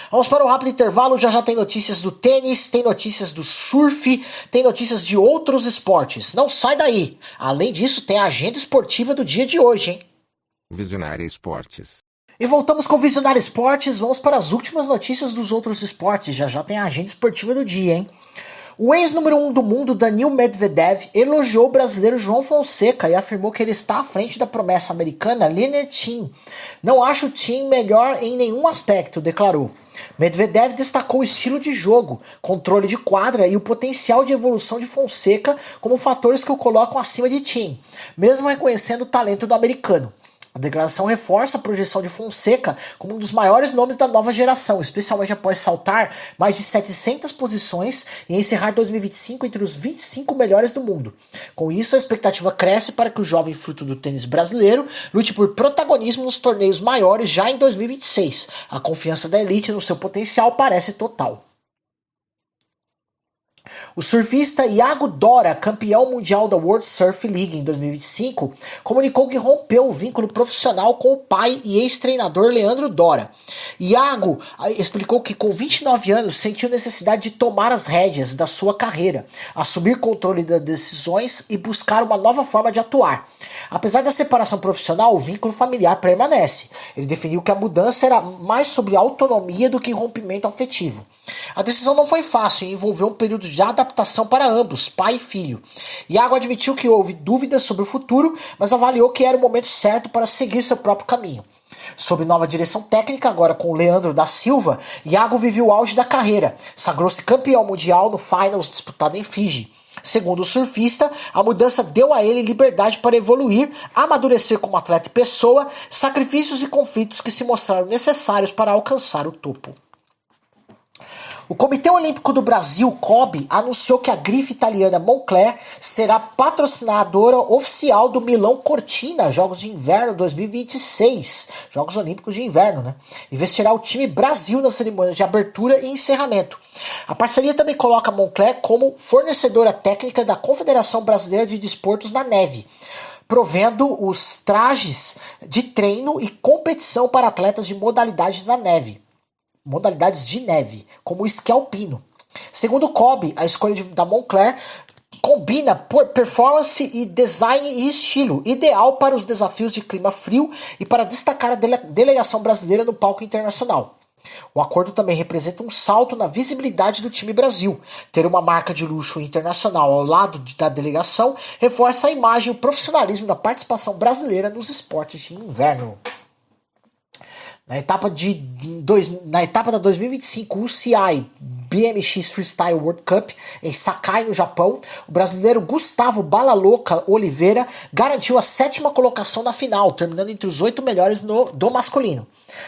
Vamos para um rápido intervalo, já tem notícias do tênis, tem notícias do surf, tem notícias de outros esportes. Não sai daí! Além disso, tem a agenda esportiva do dia de hoje, hein? Visionária Esportes. E voltamos com o Visionário Esportes, vamos para as últimas notícias dos outros esportes. Já tem a agenda esportiva do dia, hein? O ex-número 1 do mundo, Daniil Medvedev, elogiou o brasileiro João Fonseca e afirmou que ele está à frente da promessa americana Liner Thiem. Não acho o Thiem melhor em nenhum aspecto, declarou. Medvedev destacou o estilo de jogo, controle de quadra e o potencial de evolução de Fonseca como fatores que o colocam acima de Thiem, mesmo reconhecendo o talento do americano. A declaração reforça a projeção de Fonseca como um dos maiores nomes da nova geração, especialmente após saltar mais de 700 posições e encerrar 2025 entre os 25 melhores do mundo. Com isso, a expectativa cresce para que o jovem fruto do tênis brasileiro lute por protagonismo nos torneios maiores já em 2026. A confiança da elite no seu potencial parece total. O surfista Iago Dora, campeão mundial da World Surf League em 2025, comunicou que rompeu o vínculo profissional com o pai e ex-treinador Leandro Dora. Iago explicou que com 29 anos sentiu necessidade de tomar as rédeas da sua carreira, assumir controle das decisões e buscar uma nova forma de atuar. Apesar da separação profissional, o vínculo familiar permanece. Ele definiu que a mudança era mais sobre autonomia do que rompimento afetivo. A decisão não foi fácil e envolveu um período de adaptação para ambos, pai e filho. Iago admitiu que houve dúvidas sobre o futuro, mas avaliou que era o momento certo para seguir seu próprio caminho. Sob nova direção técnica, agora com o Leandro da Silva, Iago viveu o auge da carreira, sagrou-se campeão mundial no Finals disputado em Fiji. Segundo o surfista, a mudança deu a ele liberdade para evoluir, amadurecer como atleta e pessoa, sacrifícios e conflitos que se mostraram necessários para alcançar o topo. O Comitê Olímpico do Brasil, COB, anunciou que a grife italiana Moncler será patrocinadora oficial do Milão Cortina, Jogos de Inverno 2026, Jogos Olímpicos de Inverno, né? E vestirá o time Brasil nas cerimônias de abertura e encerramento. A parceria também coloca a Moncler como fornecedora técnica da Confederação Brasileira de Desportos na Neve, provendo os trajes de treino e competição para atletas de modalidades de neve, como o esqui alpino. Segundo o COB, a escolha da Moncler combina performance e design e estilo, ideal para os desafios de clima frio e para destacar a delegação brasileira no palco internacional. O acordo também representa um salto na visibilidade do time Brasil. Ter uma marca de luxo internacional ao lado da delegação reforça a imagem e o profissionalismo da participação brasileira nos esportes de inverno. Na etapa da 2025 UCI BMX Freestyle World Cup em Sakai, no Japão, o brasileiro Gustavo Bala Louca Oliveira garantiu a 7ª colocação na final, terminando entre os 8 melhores do masculino.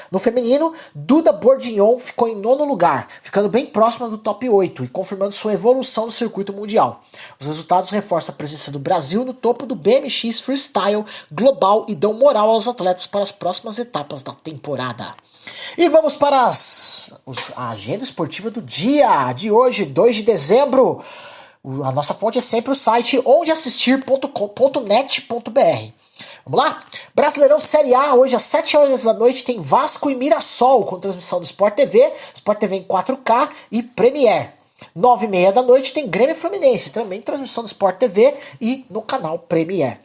No feminino, Duda Bordignon ficou em 9º lugar, ficando bem próxima do top 8 e confirmando sua evolução no circuito mundial. Os resultados reforçam a presença do Brasil no topo do BMX Freestyle global e dão moral aos atletas para as próximas etapas da temporada. E vamos para a agenda esportiva do dia de hoje, 2 de dezembro. A nossa fonte é sempre o site ondeassistir.net.br. Vamos lá? Brasileirão Série A, hoje às 7 horas da noite tem Vasco e Mirassol, com transmissão do Sport TV em 4K e Premiere. 9h30 da noite tem Grêmio e Fluminense, também transmissão do Sport TV e no canal Premiere.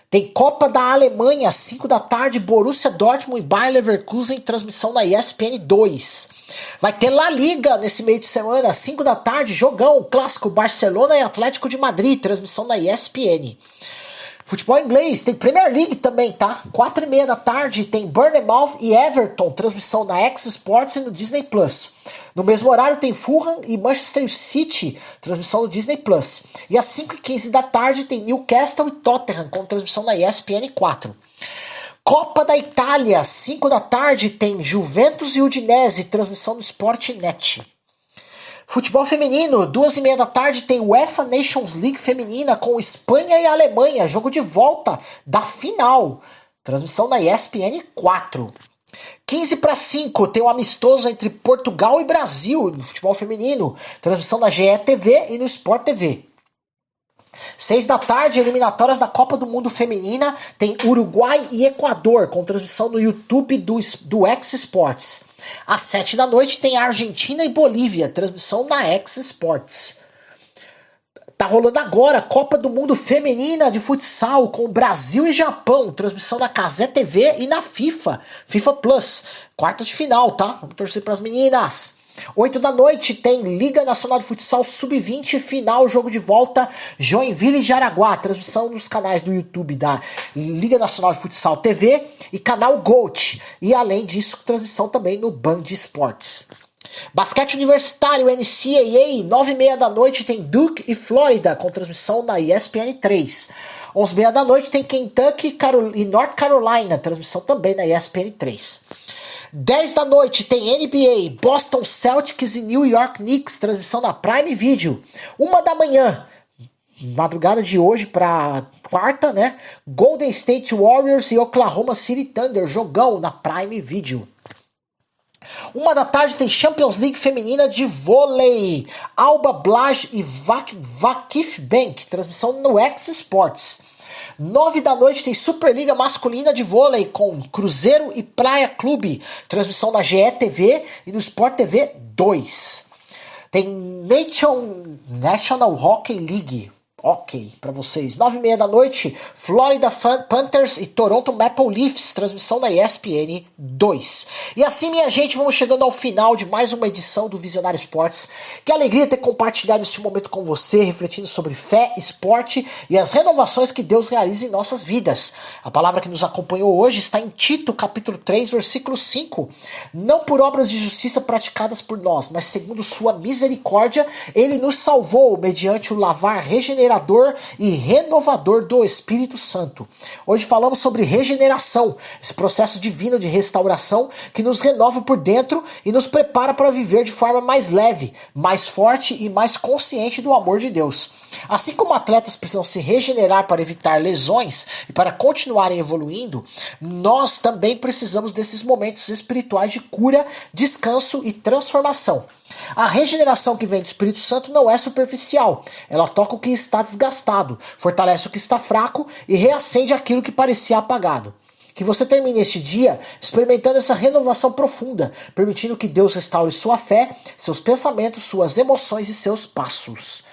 Tem Copa da Alemanha, 5 da tarde, Borussia Dortmund e Bayer Leverkusen, transmissão na ESPN 2. Vai ter La Liga nesse meio de semana, 5 da tarde, jogão, clássico, Barcelona e Atlético de Madrid, transmissão na ESPN. Futebol inglês, tem Premier League também, tá? 4h30 da tarde tem Bournemouth e Everton, transmissão na X Sports e no Disney Plus. No mesmo horário tem Fulham e Manchester City, transmissão no Disney Plus. E às 5h15 da tarde tem Newcastle e Tottenham, com transmissão na ESPN 4. Copa da Itália, 5 da tarde tem Juventus e Udinese, transmissão no Sportnet. Futebol feminino, 2h30 da tarde tem UEFA Nations League feminina com Espanha e Alemanha, jogo de volta da final, transmissão na ESPN 4. 4:45 tem um amistoso entre Portugal e Brasil no futebol feminino, transmissão na GE TV e no Sport TV. 6 da tarde, eliminatórias da Copa do Mundo Feminina, tem Uruguai e Equador, com transmissão no YouTube do X Sports. Às 7 da noite tem Argentina e Bolívia, transmissão na X Sports. Tá rolando agora Copa do Mundo Feminina de Futsal com Brasil e Japão, transmissão na Cazé TV e na FIFA Plus. Quarta de final, tá? Vamos torcer pras meninas. 8 da noite tem Liga Nacional de Futsal Sub-20, final, jogo de volta, Joinville e Jaraguá, transmissão nos canais do YouTube da Liga Nacional de Futsal TV e canal GOAT. E além disso, transmissão também no Band Esportes. Basquete universitário NCAA, 9h30 da noite tem Duke e Flórida, com transmissão na ESPN 3. 11h30 da noite tem Kentucky e North Carolina, transmissão também na ESPN 3. 10 da noite tem NBA, Boston Celtics e New York Knicks, transmissão na Prime Video. 1 da manhã, madrugada de hoje para quarta, né? Golden State Warriors e Oklahoma City Thunder, jogão na Prime Video. 1 da tarde tem Champions League feminina de vôlei, Alba Blaj e Vakif Bank, transmissão no X Sports. 9 da noite tem Superliga masculina de vôlei com Cruzeiro e Praia Clube, transmissão na GE TV e no Sport TV 2. Tem National Hockey League, ok, pra vocês. 9h30 da noite, Florida Panthers e Toronto Maple Leafs, transmissão na ESPN 2. E assim, minha gente, vamos chegando ao final de mais uma edição do Visionário Esportes. Que alegria ter compartilhado este momento com você, refletindo sobre fé, esporte e as renovações que Deus realiza em nossas vidas. A palavra que nos acompanhou hoje está em Tito, capítulo 3, versículo 5. Não por obras de justiça praticadas por nós, mas segundo sua misericórdia, ele nos salvou mediante o lavar regenerativo inspirador e renovador do Espírito Santo. Hoje falamos sobre regeneração, esse processo divino de restauração que nos renova por dentro e nos prepara para viver de forma mais leve, mais forte e mais consciente do amor de Deus. Assim como atletas precisam se regenerar para evitar lesões e para continuarem evoluindo, nós também precisamos desses momentos espirituais de cura, descanso e transformação. A regeneração que vem do Espírito Santo não é superficial. Ela toca o que está desgastado, fortalece o que está fraco e reacende aquilo que parecia apagado. Que você termine este dia experimentando essa renovação profunda, permitindo que Deus restaure sua fé, seus pensamentos, suas emoções e seus passos.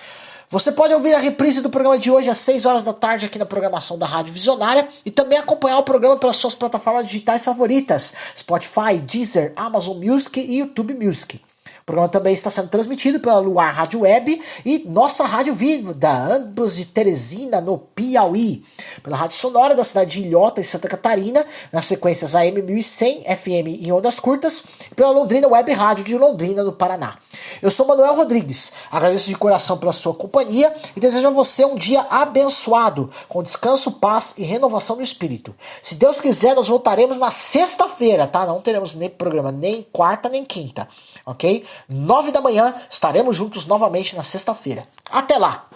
Você pode ouvir a reprise do programa de hoje às 6 horas da tarde aqui na programação da Rádio Visionária e também acompanhar o programa pelas suas plataformas digitais favoritas, Spotify, Deezer, Amazon Music e YouTube Music. O programa também está sendo transmitido pela Luar Rádio Web e nossa Rádio Vida, ambos de Teresina, no Piauí. Pela Rádio Sonora da cidade de Ilhota, em Santa Catarina, nas frequências AM 1100, FM em ondas curtas, e pela Londrina Web Rádio de Londrina, no Paraná. Eu sou Manuel Rodrigues, agradeço de coração pela sua companhia e desejo a você um dia abençoado, com descanso, paz e renovação do espírito. Se Deus quiser, nós voltaremos na sexta-feira, tá? Não teremos nem programa nem quarta nem quinta, ok? 9 da manhã, estaremos juntos novamente na sexta-feira. Até lá!